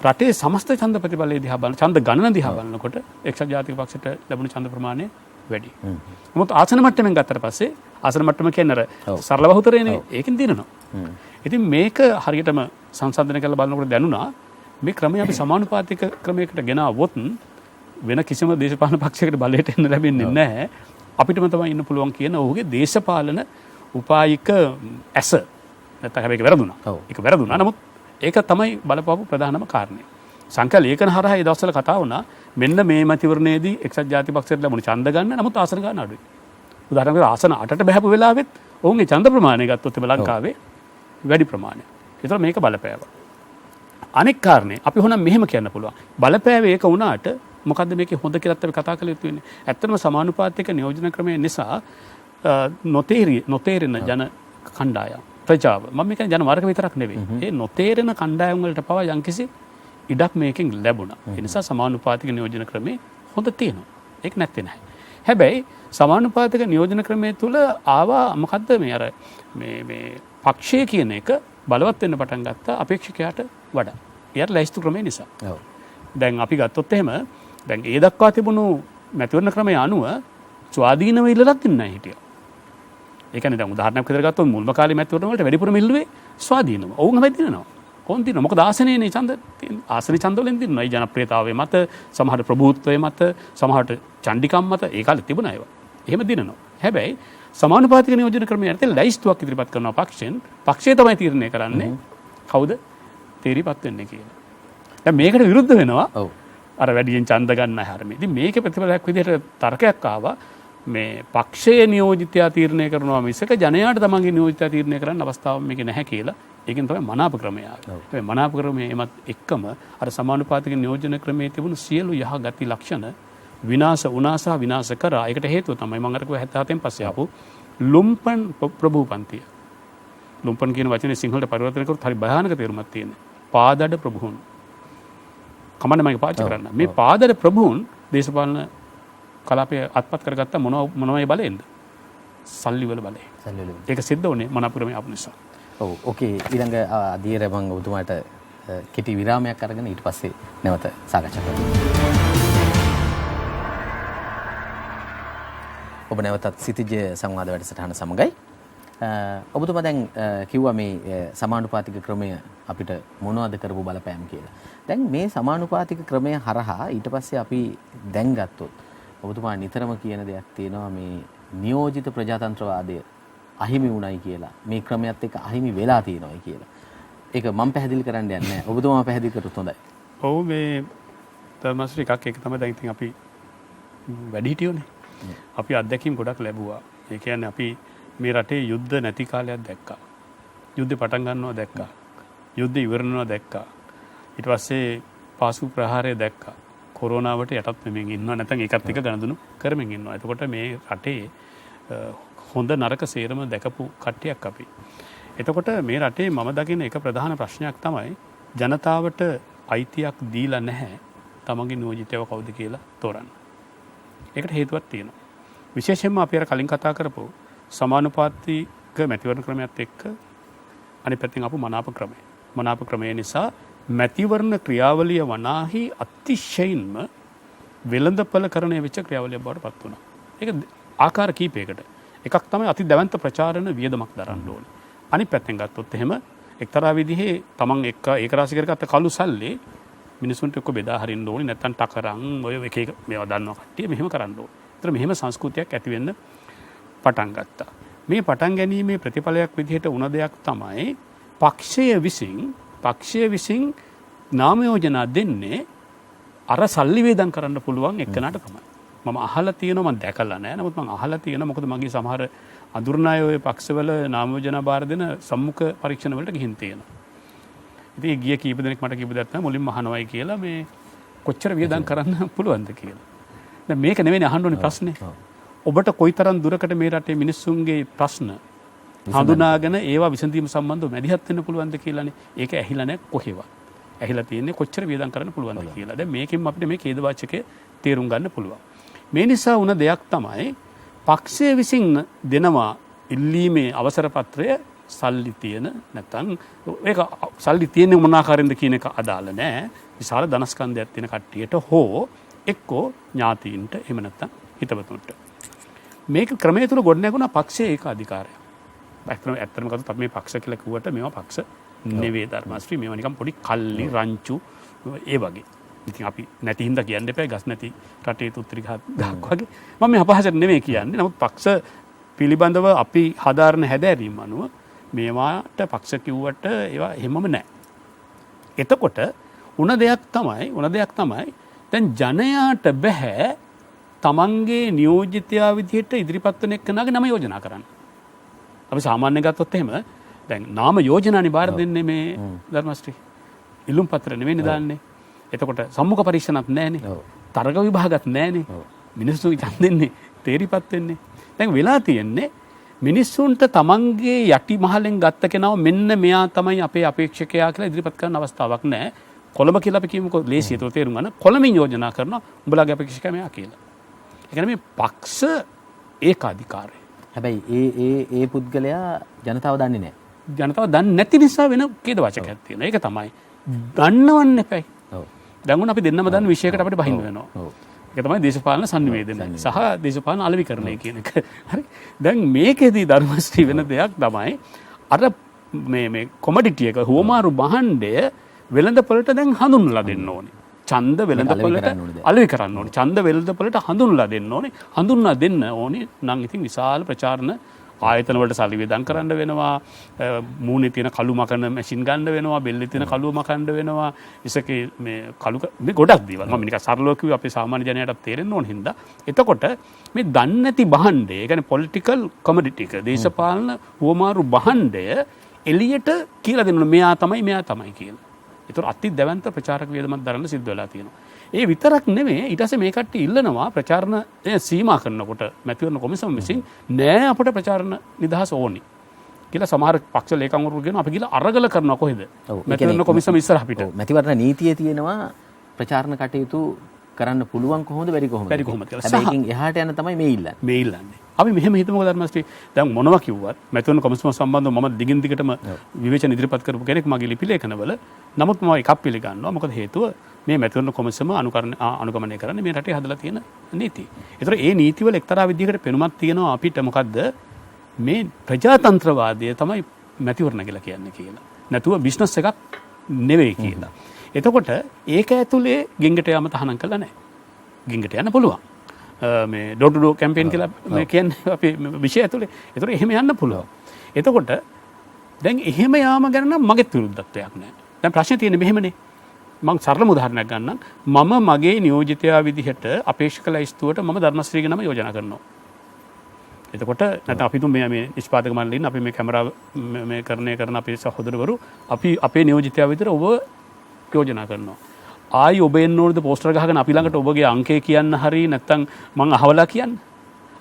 රටේ සමස්ත ඡන්ද ප්‍රතිඵලය දිහා බලන ඡන්ද ගණන දිහා බලනකොට එක්සත් ජාතික පක්ෂයට ලැබුණු ඡන්ද ප්‍රමාණය වැඩි. නමුත් ආසන මට්ටමින් ගත්තට පස්සේ ආසන මට්ටම කියන්නේ අර සරල බහුතරයනේ ඒකෙන් දිනනවා. ඉතින් මේක හරියටම සංසන්දනය කරලා බලනකොට දැනුණා මේ ක්‍රමය අපි සමානුපාතික ක්‍රමයකට ගෙනාවොත් වෙන කිසිම දේශපාලන පක්ෂයකට බලයට එන්න ලැබෙන්නේ නැහැ. අපිටම තමයි ඉන්න පුළුවන් කියන ඔහුගේ දේශපාලන උපායික ඇස නැත්නම් හැබැයි වැරදුනා. ඒක වැරදුනා. නමුත් ඒක තමයි බලපෑපු ප්‍රධානම කාරණේ. සංඛ්‍යා ලේඛන හරහා ඒ දවස්වල කතා වුණා මෙන්න මේ මැතිවරණයේදී එක්සත් ජාතික පක්ෂයට ලැබුණ ඡන්ද ගන්න නමුත් ආසන ගන්න අඩුයි. උදාහරණයක් ආසන 8ට බහැපු වෙලාවෙත් ඔවුන්ගේ ඡන්ද ප්‍රමාණය ගත්තොත් ලංකාවේ වැඩි ප්‍රමාණයක්. ඒතර මේක බලපෑවා. අනෙක් කාරණේ අපි හොනම් මෙහෙම කියන්න පුළුවන්. බලපෑවේ ඒක වුණාට මොකද්ද මේකේ හොඳ කියලාත් අපි කතා කළ යුතු වෙන්නේ. ඇත්තටම සමානුපාතික නියෝජන ක්‍රමය නිසා නොතේරෙන ජන කණ්ඩායම් ප්‍රජාව මම මේ කියන්නේ ජන වර්ග විතරක් නෙවෙයි. ඒ නොතේරෙන කණ්ඩායම් වලට පවා යම්කිසි ඉඩක් මේකෙන් ලැබුණා. ඒ නිසා සමානුපාතික නියෝජන ක්‍රමේ හොඳ තියෙනවා. ඒක නැත්තේ නැහැ. හැබැයි සමානුපාතික නියෝජන ක්‍රමයේ තුල ආවා මොකද්ද මේ අර මේ පක්ෂය කියන එක බලවත් වෙන්න පටන් ගත්තා අපේක්ෂකයාට වඩා. ඊට ලැයිස්තු ක්‍රමය නිසා. දැන් අපි ගත්තොත් එහෙම දැන් ඒ දක්වා තිබුණු මැතිවරණ ක්‍රමය අනුව ස්වාධීනව ඉල්ලලක් දෙන්නේ නැහැ හිටියා. ඒ කියන්නේ දැන් උදාහරණයක් විදිහට ගත්තොත් මුල්ම කාලේ මැතිවරණ වලට වැඩිපුරම ඉල්ලුවේ ස්වාධීනව. ඔවුන් හැබැයි දිනනවා. කොහොමද දිනනවා? මොකද ආසනයේනේ ඡන්ද තියෙන්නේ. ආසනේ ඡන්ද වලින් දිනනවා. ඒ ජනප්‍රියතාවයේ මත, සමහර ප්‍රභූත්වයේ මත, සමහරට චණ්ඩිකම් මත ඒ කාලේ තිබුණා ඒවා. එහෙම දිනනවා. හැබැයි සමානුපාතික නියෝජන ක්‍රමය යටතේ ලැයිස්තුවක් ඉදිරිපත් කරනවා පක්ෂයෙන්. පක්ෂය තමයි තීරණය කරන්නේ කවුද තේරිපත් වෙන්නේ කියලා. දැන් මේකට විරුද්ධ වෙනවා. ඔව්. අර වැඩියෙන් ඡන්ද ගන්න හැරෙන්නේ. ඉතින් මේකේ ප්‍රතිඵලයක් විදිහට තර්කයක් ආවා. මේ පක්ෂයේ නියෝජිතයා තීරණය කරනවා මිසක ජනයාට තමන්ගේ නියෝජිතයා තීරණය කරන්න අවස්ථාවක් මේකේ නැහැ කියලා. ඒකෙන් තමයි මනාප ක්‍රමය ආවේ. ඒ මනාප ක්‍රමයේ එමත් එක්කම අර සමානුපාතික නියෝජන ක්‍රමයේ තිබුණු සියලු යහගති ලක්ෂණ විනාශ වුණා සහ විනාශ කරා. ඒකට හේතුව තමයි මම අර කිව්ව 77න් පස්සේ ආපු ලුම්පන් ප්‍රභූපන්තිය. ලුම්පන් කියන වචනේ සිංහලට පරිවර්තනය කරොත් හරි භයානක තේරුමක් තියෙනවා. පාදඩ ප්‍රභූන්. කමන්න මම පාවිච්චි කරන්න. මේ පාදඩ ප්‍රභූන් දේශපාලන කලාපය අත්පත් කරගත්ත මොනවයි බලයෙන්ද? සල්ලි වල බලය. ඒක සිද්ධ වුණේ මනාප ක්‍රමයේ ආපු නිසා. ඔව් ඕකේ ඊළඟ අධීර මම ඔබතුමාට කෙටි විරාමයක් අරගෙන ඊට පස්සේ නැවත සාකච්ඡා කරමු. ඔබ නැවතත් සිටිජ සංවාද වැඩසටහන සමගයි. ඔබතුමා දැන් කිව්වා මේ සමානුපාතික ක්‍රමය අපිට මොනවද කරපු බලපෑම් කියලා. දැන් මේ සමානුපාතික ක්‍රමය හරහා ඊට පස්සේ අපි දැන් ගත්තොත් ඔබතුමා නිතරම කියන දෙයක් තියෙනවා මේ නියෝජිත ප්‍රජාතන්ත්‍රවාදය අහිමි වුණයි කියලා. මේ ක්‍රමයට එක්ක අහිමි වෙලා තියෙනවායි කියලා. ඒක මම පැහැදිලි කරන්න යන්නේ නැහැ. ඔබතුමා පැහැදිලි කරොත් හොඳයි. ඔව් මේ තමස්රි එකක් ඒක තමයි දැන් ඉතින් අපි වැඩිහිටියෝනේ. අපි අත්දැකීම් ගොඩක් ලැබුවා. ඒ කියන්නේ අපි මේ රටේ යුද්ධ නැති කාලයක් දැක්කා. යුද්ධ පටන් ගන්නවා දැක්කා. යුද්ධ ඉවරනවා දැක්කා. ඊට පස්සේ පාසු ප්‍රහාරය දැක්කා. කොරෝනාවට යටත් වෙමින් ඉන්නවා නැත්නම් ඒකත් එක්ක ගණදුණු කරමින් ඉන්නවා. එතකොට මේ රටේ හොඳ නරක සේරම දැකපු කට්ටියක් අපි. එතකොට මේ රටේ මම දකින එක ප්‍රධාන ප්‍රශ්නයක් තමයි ජනතාවට අයිතියක් දීලා නැහැ තමන්ගේ නියෝජිතයව කවුද කියලා තෝරන්න. ඒකට හේතුවක් තියෙනවා. විශේෂයෙන්ම අපි අර කලින් කතා කරපු සමානුපාතික මැතිවරණ ක්‍රමයත් එක්ක අනිත් පැත්තෙන් ආපු මනාප ක්‍රමය. මනාප ක්‍රමය නිසා මැතිවරණ ක්‍රියාවලිය වනාහි අතිශයින්ම වෙළඳපළ කරණය වෙච්ච ක්‍රියාවලියක් බවට පත් වුණා. ඒක ආකාර කීපයකට. එකක් තමයි අති දැවැන්ත ප්‍රචාරණ වියදමක් දරන්න ඕනේ. අනිත් පැත්තෙන් ගත්තොත් එහෙම එක්තරා විදිහේ තමන් එක්ක ඒක රාශි කරගත්ත කළු සල්ලි මිනිසුන්ට එක්ක බෙදා හරින්න ඕනේ. නැත්තම් ටකරන් ඔය එක එක මේවා දන්නවා කට්ටිය මෙහෙම කරන්න ඕනේ. ඒතර මෙහෙම සංස්කෘතියක් ඇති වෙන්න පටන් ගත්තා. මේ පටන් ගැනීමේ ප්‍රතිඵලයක් විදිහට වුණ දෙයක් තමයි පක්ෂය විසින් නාම යෝජනා දෙන්නේ අර සල්ලි වේදම් කරන්න පුළුවන් එක්කනට තමයි. මම අහලා තියෙනවා මම දැකලා නැහැ. නමුත් මම අහලා තියෙනවා මොකද මගේ සමහර අඳුරනාය ඔය පක්ෂවල නාම යෝජනා බාර දෙන සම්මුඛ පරීක්ෂණ වලට ගිහින් තියෙනවා. ඉතින් ගිය කීප දෙනෙක් මට කිව්ව දෙයක් තමයි මුලින්ම අහනවායි කියලා මේ කොච්චර වියදම් කරන්න පුළුවන්ද කියලා. දැන් මේක නෙවෙයි අහන්න ඕනේ ප්‍රශ්නේ. ඔබට කොයිතරම් දුරකට මේ රටේ මිනිස්සුන්ගේ ප්‍රශ්න හඳුනාගෙන ඒවා විසඳීම සම්බන්ධව මැදිහත් වෙන්න පුළුවන්ද කියලානේ. ඒක ඇහිලා නැහැ කොහෙවත්. ඇහිලා තියෙන්නේ කොච්චර වියදම් කරන්න පුළුවන්ද කියලා. දැන් මේකෙන් අපිට මේ ඛේද වාචකයේ තේරුම් ගන්න පුළුවන්. මේ නිසා වුණ දෙයක් තමයි පක්ෂය විසින් දෙනවා ඉල්ලීමේ අවසර පත්‍රය සල්ලි තියෙන නැත්නම් ඒක සල්ලි තියෙන මොන ආකාරයෙන්ද කියන එක අදාළ නැහැ. විශාල ධනස්කන්ධයක් තියෙන කට්ටියට හෝ එක්කෝ ඥාතීන්ට එහෙම නැත්නම් හිතවතුන්ට. මේක ක්‍රමයේ තුල ගොඩනැගුණා පක්ෂයේ ඒකාධිකාරය. ඇත්තටම කතා අපි මේ පක්ෂ කියලා කිව්වට මේවා පක්ෂ නෙවෙයි ධර්මශ්‍රී මේවා නිකන් පොඩි කල්ලි රංචු ඒ වගේ. ඉතින් අපි නැති හින්දා කියන්න එපා ගස් නැති රටේ තුත්‍රි ගහක් වගේ. මම මේ අපහසුට නෙවෙයි කියන්නේ. නමුත් පක්ෂ පිළිබඳව අපි හදාරන හැදෑරීම අනුව මේවාට පක්ෂ කිව්වට ඒවා එහෙමම නැහැ. එතකොට උන දෙයක් තමයි දැන් ජනයාට බෑ තමන්ගේ නියෝජිතයා විදිහට ඉදිරිපත් වෙන එක්කෙනාගේ නම යෝජනා කරන්න. අපි සාමාන්‍ය ගත්තොත් එහෙම දැන් නාම යෝජනානි බාර දෙන්නේ මේ ධර්මශ්‍රී. ඉල්ලුම් පත්‍ර නෙවෙයි දාන්නේ. එතකොට සම්මුඛ පරීක්ෂණත් නැහැනේ. තරග විභාගත් නැහැනේ. මිනිස්සු ඡන්දෙන්නේ තේරිපත් වෙන්නේ. දැන් වෙලා තියෙන්නේ මිනිස්සුන්ට තමන්ගේ යටි මහලෙන් ගත්ත කෙනාව මෙන්න මෙයා තමයි අපේ අපේක්ෂකයා කියලා ඉදිරිපත් කරන්න අවස්ථාවක් නැහැ. කොළඹ කියලා අපි කියමුකෝ ලේසියට තේරුම් ගන්න. කොළඹින් යෝජනා කරනවා උඹලාගේ අපේක්ෂකයා මෙයා කියලා. ඒ කියන්නේ මේ පක්ෂ ඒකාධිකාරය. හැබැයි ඒ පුද්ගලයා ජනතාව දන්නේ නැහැ. ජනතාව දන්නේ නැති නිසා වෙන කේද වාචකයක් තියෙනවා. ඒක තමයි දන්නවන්න එපයි. ඔව්. දැන් අපි දෙන්නම දන්න විශේෂයකට අපිට බහින්න වෙනවා. ඔව්. ඒක තමයි දේශපාලන සංනිවේදනය සහ දේශපාලන අලෙවිකරණය කියන එක. හරි. දැන් මේකෙදී ධර්මශ්‍රී වෙන දෙයක් තමයි අර මේ කොමඩිටි එක හුවමාරු භාණ්ඩය වෙළඳපොළට දැන් හඳුන්වලා දෙන්න ඕනේ. ඡන්ද වෙළඳපොළට අලෙවි කරන්න ඕනේ. ඡන්ද වෙළඳපොළට හඳුන්වලා දෙන්න ඕනේ. හඳුන්වා දෙන්න ඕනේ නම් ඉතින් විශාල ප්‍රචාරණ ආයතන වලට සල්ලි වේදම් කරන්න වෙනවා. මූණේ තියෙන කළු මකන මැෂින් ගන්න වෙනවා. බෙල්ලේ තියෙන කළුව මකන්න වෙනවා. ඉසකේ මේ කළු මේ ගොඩක් දේවල්. මම නිකන් සරලව කිව්වේ අපේ සාමාන්‍ය ජනයාට තේරෙන්න ඕන හින්දා. එතකොට මේ දන්නේ නැති භාණ්ඩය, ඒ කියන්නේ පොලිටිකල් කොමඩිටි එක, දේශපාලන හුවමාරු භාණ්ඩය එළියට කියලා දෙන්න මෙයා තමයි කියලා. ඒතර අති දැවන්ත ප්‍රචාරක වේදමක් දරන්න සිද්ධ වෙලා තියෙනවා. ඒ විතරක් නෙමෙයි ඊට පස්සේ මේ කට්ටිය ඉල්ලනවා ප්‍රචාරණ සීමා කරනකොට මැතිවරණ කොමිසම විසින් නෑ අපට ප්‍රචාරණ නිදහස ඕනි කියලා සමහර පක්ෂ ලේකම්වරු කියන අපි ගිහලා අරගල කරනවා කොහෙද මැතිවරණ කොමිසම ඉස්සරහ පිට. මැතිවරණ නීතියේ තියෙනවා ප්‍රචාරණ කටයුතු කරන්න පුළුවන් කොහොමද බැරි කොහොමද කියලා. හැබැයි ඒකින් එහාට යන තමයි මේ ඉල්ලන්නේ. අපි මෙහෙම හිතමුකෝ ධර්මශ්‍රී දැන් මොනවා කිව්වත් මැතිවරණ කොමිසම සම්බන්ධව මම දිගින් දිගටම විවේචන ඉදිරිපත් කරපු කෙනෙක් මගේ ලිපිලේඛනවල. නමුත් මම එකක් පිළිගන්නවා. මොකද හේතුව මේ මැතිවරණ කොමිසම අනුගමනය කරන්නේ මේ රටේ හදලා තියෙන නීති. ඒතර ඒ නීතිවල එක්තරා විදිහකට පෙනුමක් තියෙනවා අපිට මොකද්ද මේ ප්‍රජාතන්ත්‍රවාදය තමයි මැතිවරණ කියලා කියන්නේ කියලා. නැතුව බිස්නස් එකක් නෙවෙයි කියලා. එතකොට ඒක ඇතුලේ ගෙංගට යාම තහනම් කළා නැහැ. ගෙංගට යන්න පුළුවන්. මේ ඩෝර් ටු ඩෝර් කැම්පේන් කියලා මේ කියන්නේ අපේ විෂය ඇතුලේ. ඒතර එහෙම යන්න පුළුවන්. එතකොට දැන් එහෙම යාම ගැන නම් මගෙත් විරුද්ධත්වයක් නැහැ. දැන් ප්‍රශ්නේ තියෙන්නේ මෙහෙමනේ. මම සරලම උදාහරණයක් ගන්නම්. මම මගේ නියෝජිතයා විදිහට අපේක්ෂක ලයිස්තුවට මම ධර්මශ්‍රීගේ නම යෝජනා කරනවා. එතකොට නැත්නම් අපි තුන් මේ නිෂ්පාදක මණ්ඩලයෙන් අපි මේ කැමරාව මේ කරන අපේ සහෝදරවරු අපි අපේ නියෝජිතයා විදිහට ඔබ යෝජනා කරනවා. ආයි ඔබ එන්න ඕනද පෝස්ටර් ගහගෙන අපි ළඟට ඔබගේ අංකය කියන්න හරි නැත්නම් මං අහවලා කියන්න.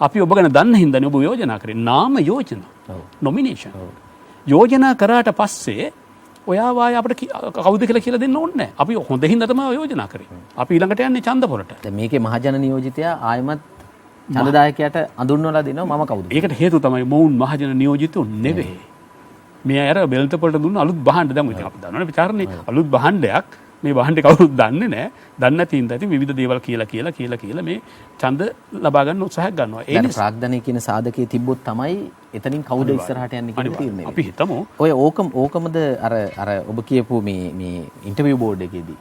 අපි ඔබ ගැන දන්න හින්දානේ ඔබ යෝජනා කරේ. නාම යෝජනා. නොමිනේෂන්. යෝජනා කරාට පස්සේ ඔයා වාය අපිට කවුද කියලා දෙන්න ඕනේ නැහැ. අපි හොඳ හින්දා තමයි යෝජනා කරේ. අපි ඊළඟට යන්නේ ඡන්ද පොරට. දැන් මේකේ මහජන නියෝජිතයා ආයමත් ඡන්දදායකයාට අඳුන්වලා දෙනවා මම කවුද. ඒකට හේතුව තමයි මොවුන් මහජන නියෝජිතෝ නෙවෙයි. මේ අර බෙල්ත පොරට දුන්න අලුත් භාණ්ඩ දැන් ඉතින් අපි දන්නවනේ විචාරණේ අලුත් භාණ්ඩයක් මේ භාණ්ඩේ කවුරුත් දන්නේ නැහැ. දන්නේ නැති හින්දා ඉතින් විවිධ දේවල් කියලා මේ ඡන්ද ලබා ගන්න උත්සාහයක් ගන්නවා. ඒ නිසා ප්‍රාග්ධනයේ කියන සාධකයේ තිබ්බොත් තමයි එතනින් කවුද ඉස්සරහට යන්නේ කියන තීරණය. අපි හිතමු ඔය ඕකමද අර ඔබ කියපු මේ ඉන්ටර්විව් බෝඩ් එකේදී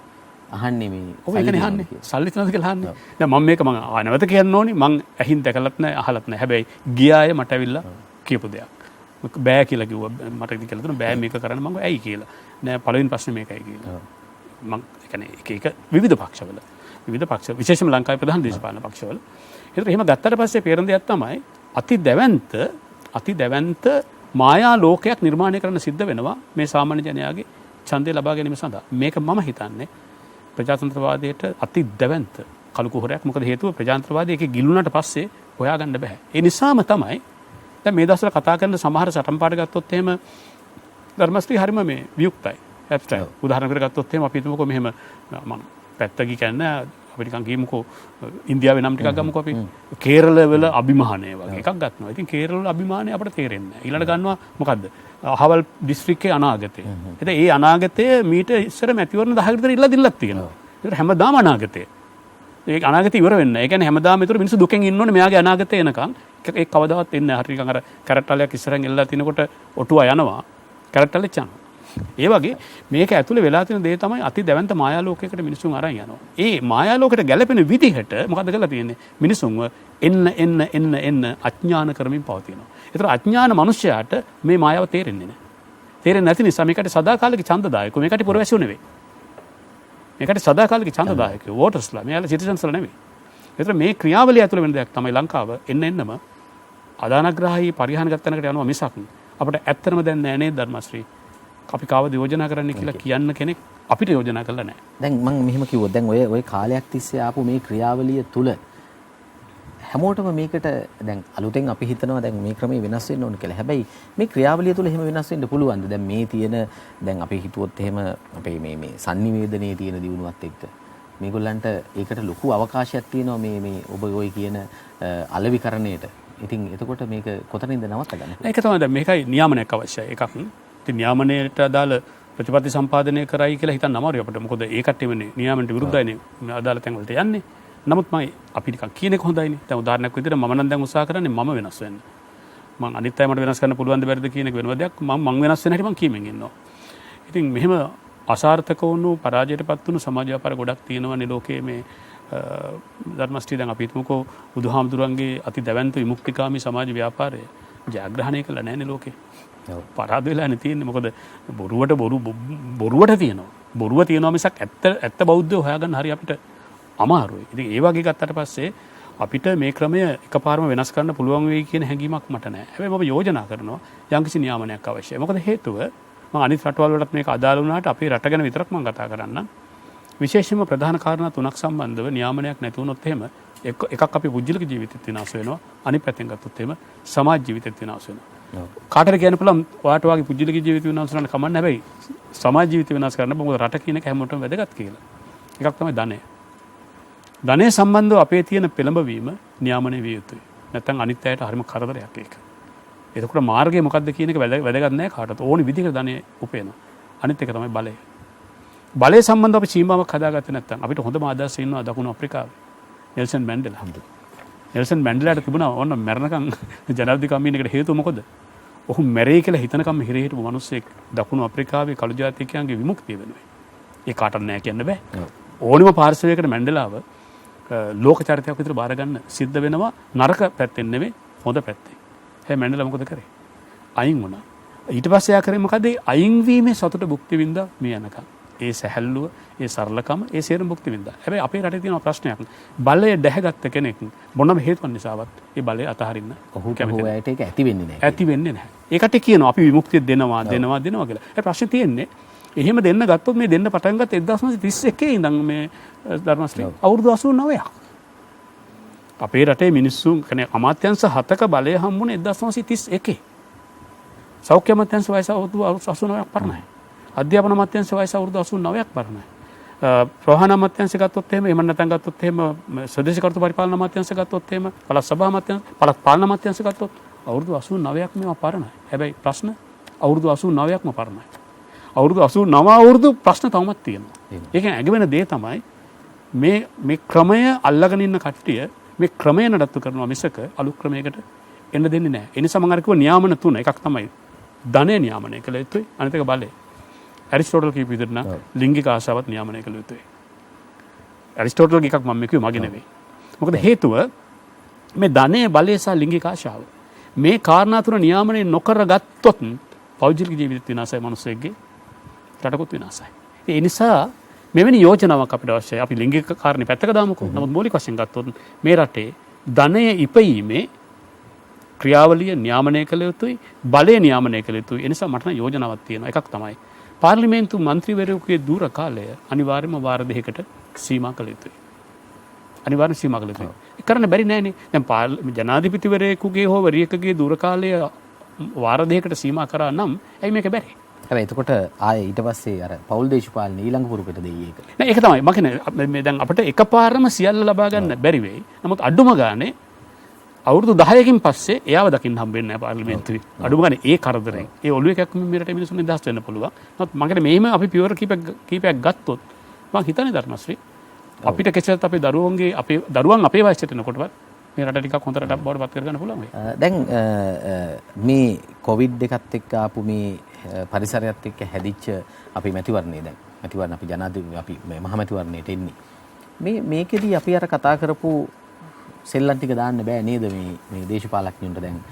අහන්නේ මේ ඔබ ඒකනේ අහන්නේ සල්ලි තනද කියලා අහන්නේ. දැන් මම මේක නැවත කියන්න ඕනි මං ඇහින් දැකලත් නැහැ අහලත් නැහැ. හැබැයි ගියාය මට ඇවිල්ලා කියපු දෙයක්. බෑ කියලා කිව්වා මට ඉතින් කියලා දුන්නා බෑ මේක කරන්න මම ඇයි කියලා. නෑ පළවෙනි ප්‍රශ්නේ මේකයි කියලා. මම කියන්නේ එක විවිධ පක්ෂ විශේෂයෙන්ම ලංකාවේ ප්‍රධාන දේශපාලන පක්ෂවල. ඒතර එහෙම ගත්තට පස්සේ පේරන දෙයක් තමයි අති දැවැන්ත මායා ලෝකයක් නිර්මාණය කරන්න සිද්ධ වෙනවා මේ සාමාන්‍ය ජනයාගේ ඡන්දය ලබා ගැනීම සඳහා. මේක මම හිතන්නේ ප්‍රජාතන්ත්‍රවාදයට අති දැවැන්ත කළු කුහරයක්. මොකද හේතුව ප්‍රජාතන්ත්‍රවාදය ඒකේ ගිලුණාට පස්සේ හොයාගන්න බෑ. ඒ නිසාම තමයි දැන් මේ දවස්වල කතා කරන සමහර සටන් පාඩ ගත්තොත් එහෙම ධර්මශ්‍රී හරිම මේ වියුක්තයි. ඇබ්ස්ට්‍රැක්ට්. උදාහරණයක් ගත්තොත් එහෙම අපි හිතමුකෝ මෙහෙම මම පැත්තකි කියන්නේ අපි නිකන් කියමුකෝ ඉන්දියාවේ නම් ටිකක් ගමුකෝ අපි කේරළ වල අභිමානය වගේ එකක් ගන්නවා. ඉතින් කේරළ වල අභිමානය අපිට තේරෙන්නේ නැහැ. ඊළඟට ගන්නවා මොකද්ද? අහවල් දිස්ත්‍රික්කයේ අනාගතය. ඉතින් ඒ අනාගතය මීට ඉස්සර මැතිවරණ 10කට විතර ඉල්ලා දිල්ලක් තියෙනවා. ඒක හැමදාම අනාගතය. ඒ අනාගතය ඉවර වෙන්නේ නැහැ. ඒ කියන්නේ හැමදාම ඒතර මිනිස්සු දුකෙන් ඉන්න ඕනේ මෙයාගේ අනාගතය එනකන්. ඒක කවදාවත් එන්නේ නැහැ. හරි නිකන් අර කැරට් ටලයක් ඉස්සරහින් එල්ලලා තිනකොට ඔටුවා යනවා. කැරට් ටලෙත් යනවා. ඒ වගේ මේක ඇතුලේ වෙලා තියෙන දේ තමයි අති දැවැන්ත මායාලෝකයකට මිනිසුන් අරන් යනවා. ඒ මායාලෝකයට ගැලපෙන විදිහට මොකද කරලා තියෙන්නේ? මිනිසුන්ව එන්න අඥාන කරමින් පවතිනවා. ඒතර අඥාන මිනිසයාට මේ මායාව තේරෙන්නේ නැහැ. තේරෙන්නේ නැති නිසා මේකට සදාකාලික ඡන්දදායක මේකට පුරවැසියෝ නෙවෙයි. මේකට සදාකාලික ඡන්දදායකයෝ වෝටර්ස්ලා මෙයාලා සිටිසන්ස්ලා නෙවෙයි. ඒතර මේ ක්‍රියාවලිය ඇතුළේ වෙන දෙයක් තමයි ලංකාව එන්නම අදානග්‍රහී පරිහාන ගත්තනකට යනවා මිසක් අපිට ඇත්තම දැන් නෑ නේද ධර්මශ්‍රී අපි කාවද යෝජනා කරන්න කියලා කියන්න කෙනෙක් අපිට යෝජනා කරලා නැහැ. දැන් මම මෙහෙම කිව්වොත් දැන් ඔය කාලයක් තිස්සේ ආපු මේ ක්‍රියාවලිය තුල හැමෝටම මේකට දැන් අලුතෙන් අපි හිතනවා දැන් මේ ක්‍රමය වෙනස් වෙන්න ඕන කියලා. හැබැයි මේ ක්‍රියාවලිය තුල එහෙම වෙනස් වෙන්න පුළුවන්ද? දැන් මේ තියෙන දැන් අපි හිතුවොත් එහෙම අපේ මේ sannivedanaya තියෙන දියුණුවත් එක්ක මේගොල්ලන්ට ඒකට ලොකු අවකාශයක් තියෙනවා මේ ඔබ ඔය කියන අලෙවිකරණයට. ඉතින් එතකොට මේක කොතනින්ද නවත්තගන්නේ? ඒක තමයි දැන් මේකයි නියාමනයක් අවශ්‍යයි. එකක් ඉතින් නියාමනයට අදාළ ප්‍රතිපත්ති සම්පාදනය කරයි කියලා හිතන්න අමාරුයි අපිට. මොකද ඒ කට්ටියමනේ නියාමනට විරුද්ධයිනේ මේ අදාළ තැන් වලට යන්නේ. නමුත් මම අපි නිකන් කියන එක හොඳයිනේ. දැන් උදාහරණයක් විදිහට මම නම් දැන් උත්සාහ කරන්නේ මම වෙනස් වෙන්න. මම අනිත් අය මට වෙනස් කරන්න පුළුවන් ද බැරිද කියන එක වෙනම දෙයක්. මම වෙනස් වෙන හැටි මම කීමෙන් ඉන්නවා. ඉතින් මෙහෙම අසාර්ථක වුණු පරාජයටපත් වුණු සමාජ ව්‍යාපාර ගොඩක් තියෙනවානේ ලෝකයේ මේ ධර්මස්ටි දැන් අපි හිතමුකෝ බුදුහාමුදුරන්ගේ අති දැවැන්ත විමුක්තිකාමී සමාජ ව්‍යාපාරය ජයග්‍රහණය කළා නැහැනේ ලෝකේ. පරාද වෙලානේ තියෙන්නේ. මොකද බොරුවට තියෙනවා. බොරුව තියෙනවා මිසක් ඇත්ත බෞද්ධය හොයාගන්න හරි අපිට අමාරුයි. ඉතින් ඒ වගේ ගත්තට පස්සේ අපිට මේ ක්‍රමය එකපාරම වෙනස් කරන්න පුළුවන් වෙයි කියන හැඟීමක් මට නැහැ. හැබැයි මම යෝජනා කරනවා යම්කිසි නියාමනයක් අවශ්‍යයි. මොකද හේතුව මම අනිත් රටවල් වලට මේක අදාළ වුණාට අපේ රට ගැන විතරක් මම කතා කරන්නම්. විශේෂයෙන්ම ප්‍රධාන කාරණා තුනක් සම්බන්ධව නියාමනයක් නැති වුණොත් එහෙම එකක් අපි පුජ්‍යලික ජීවිතෙත් විනාශ වෙනවා. අනිත් පැත්තෙන් ගත්තොත් එහෙම සමාජ ජීවිතෙත් විනාශ වෙනවා. කාටද කියන්න පුළුවන් ඔයාට වගේ පුජ්‍යලික ජීවිත විනාශ වෙනන්න කමන්නේ. හැබැයි සමාජ ජීවිත විනාශ කරන්න මොකද රට කියන එක හැමෝටම වැදගත් කියලා. එකක් තමයි ධනය. ධනය සම්බන්ධව අපේ තියෙන පෙළඹවීම නියාමනය විය යුතුයි. නැත්නම් අනිත් අයට හරිම කරදරයක් ඒක. එතකොට මාර්ගය මොකක්ද කියන එක වැදගත් නැහැ කාටවත්. ඕනි විදිහකට ධනය උපයනවා. අනිත් එක තමයි බලය. බලය සම්බන්ධව අපි සීමාවක් හදාගත්තේ නැත්නම් අපිට හොඳම ආදර්ශය ඉන්නවා දකුණු අප්‍රිකාවේ. Nelson Mandela. නෙල්සන් මැන්ඩෙලාට තිබුණා ඕන මැරණකම් ජනාධිපති කම්මියනකට හේතුව මොකද? ඔහු මැරෙයි කියලා හිතනකම් හිරේ හිටපු මිනිස්සෙක් දකුණු අප්‍රිකාවේ කළු ජාතිකයන්ගේ විමුක්තිය වෙනුවෙන්. ඒ කාටවත් නෑ කියන්න බෑ. ඕනිම පාර්ශවයකට මැන්ඩෙලාව ලෝක චරිතයක් විතර බාර ගන්න සිද්ධ වෙනවා නරක පැත්තෙන් නෙවෙයි හොඳ පැත්තෙන්. හැබැයි මැන්ඩෙලා මොකද කරේ? අයින් වුණා. ඊට පස්සේ යා කරේ මොකද? අයින් වීමේ සතුට භුක්ති විඳා මේ යනකම්. ඒ සැහැල්ලුව, ඒ සරලකම, ඒ සේරම භුක්ති විඳා. හැබැයි අපේ රටේ තියෙන ප්‍රශ්නයක් බලය දැහැගත්ත කෙනෙක් මොනම හේතුවක් නිසාවත් ඒ බලය අතහරින්න ඔහු කැමති නැහැ. ඒක ඇති වෙන්නේ නැහැ. ඇති වෙන්නේ නැහැ. ඒකට කියනවා අපි විමුක්තිය දෙනවා කියලා. ඒ ප්‍රශ්නේ තියෙන්නේ එහෙම දෙන්න ගත්තොත් මේ දෙන්න පටන් ගත්ත 1931 ඉඳන් මේ ධර්මශ්‍රී අවුරුදු 89ක්. අපේ රටේ මිනිස්සු කියන්නේ අමාත්‍යංශ 7ක බලය හම්බුනේ 1931. සෞඛ්‍ය අමාත්‍යංශ වයස අවුරුදු 89ක් පරණයි. අධ්‍යාපන අමාත්‍යංශ වයස අවුරුදු 89ක් පරණයි. ප්‍රවාහන අමාත්‍යංශ ගත්තොත් එහෙම එහෙම නැත්නම් ගත්තොත් එහෙම ස්වදේශී කර්තෘ පරිපාලන අමාත්‍යංශ ගත්තොත් එහෙම පළාත් සභා අමාත්‍යංශ පළාත් පාලන අමාත්‍යංශ ගත්තොත් අවුරුදු 89ක් මේවා පරණයි. හැබැයි ප්‍රශ්න අවුරුදු 89ක්ම පරණයි. අවුරුදු 89 අවුරුදු ප්‍රශ්න තවමත් තියෙනවා. ඒකෙන් ඇගවෙන දේ තමයි මේ ක්‍රමය අල්ලගෙන ඉන්න කට්ටිය මේ ක්‍රමය නඩත්තු කරනවා මිසක අලුත් ක්‍රමයකට එන්න දෙන්නේ නැහැ. ඒ නිසා මම අර කිව්ව නියාමන තුන එකක් තමයි ධනය නියාමනය කළ යුතුයි. අනිත් එක බලය. ඇරිස්ටෝටල් කියපු විදිහට නම් ලිංගික ආශාවත් නියාමනය කළ යුතුයි. ඇරිස්ටෝටල්ගේ එකක් මම කිව්වේ මගේ නෙවෙයි. මොකද හේතුව මේ ධනය බලය සහ ලිංගික ආශාව මේ කාරණා තුන නියාමනය නොකර ගත්තොත් පෞද්ගලික ජීවිත විනාශයි මිනිස්සෙක්ගේ රටකුත් විනාශයි. ඒ නිසා මෙවැනි යෝජනාවක් අපිට අවශ්‍යයි. අපි ලිංගික කාරණේ පැත්තක දාමුකෝ. නමුත් මූලික වශයෙන් ගත්තොත් මේ රටේ ධනය ඉපීමේ ක්‍රියාවලිය නියාමනය කළ යුතුයි, බලය නියාමනය කළ යුතුයි. ඒ නිසා මට නම් යෝජනාවක් තියෙනවා. එකක් තමයි පාර්ලිමේන්තු මන්ත්‍රීවරයෙකුගේ දුර කාලය අනිවාර්යයෙන්ම වාර දෙකකට සීමා කළ යුතුයි. අනිවාර්යයෙන් සීමා කළ යුතුයි. ඒක කරන්න බැරි නෑනේ. දැන් ජනාධිපතිවරයෙකුගේ හෝ වරියකගේ දුර කාලය වාර දෙකකට සීමා කරා නම් ඇයි මේක බැරි? හැබැයි එතකොට ආයේ ඊට පස්සේ අර පෞල් දේශපාලන ඊළඟ පුරුකට දෙයි ඒක. නෑ ඒක තමයි. මම කියන්නේ මේ දැන් අපිට එකපාරම සියල්ල ලබා ගන්න බැරි වෙයි. නමුත් අඩුම ගානේ අවුරුදු 10කින් පස්සේ එයාව දකින්න හම්බෙන්නේ නැහැ පාර්ලිමේන්තුවේ. අඩුම ගානේ ඒ කරදරෙන්. ඒ ඔළුවේ කැක්කම මේ රටේ මිනිස්සුන් නිදහස් වෙන්න පුළුවන්. නමුත් මම කියන්නේ මෙහෙම අපි පියවර කීපයක් ගත්තොත් මම හිතන්නේ ධර්මශ්‍රී අපිට කෙසේත් අපේ දරුවන් අපේ වයසට එනකොටවත් මේ රට ටිකක් හොඳ රටක් බවට පත් කරගන්න පුළුවන් වෙයි. දැන් මේ කොවිඩ් එකත් එක්ක ආපු මේ පරිසරයත් එක්ක හැදිච්ච අපි මැතිවරණේ දැන් මැතිවරණ අපි ජනාධිපති අපි මහ මැතිවරණයට එන්නේ මේකෙදී අපි අර කතා කරපු සෙල්ලම් ටික දාන්න බෑ නේද මේ දේශපාලඥයන්ට දැන්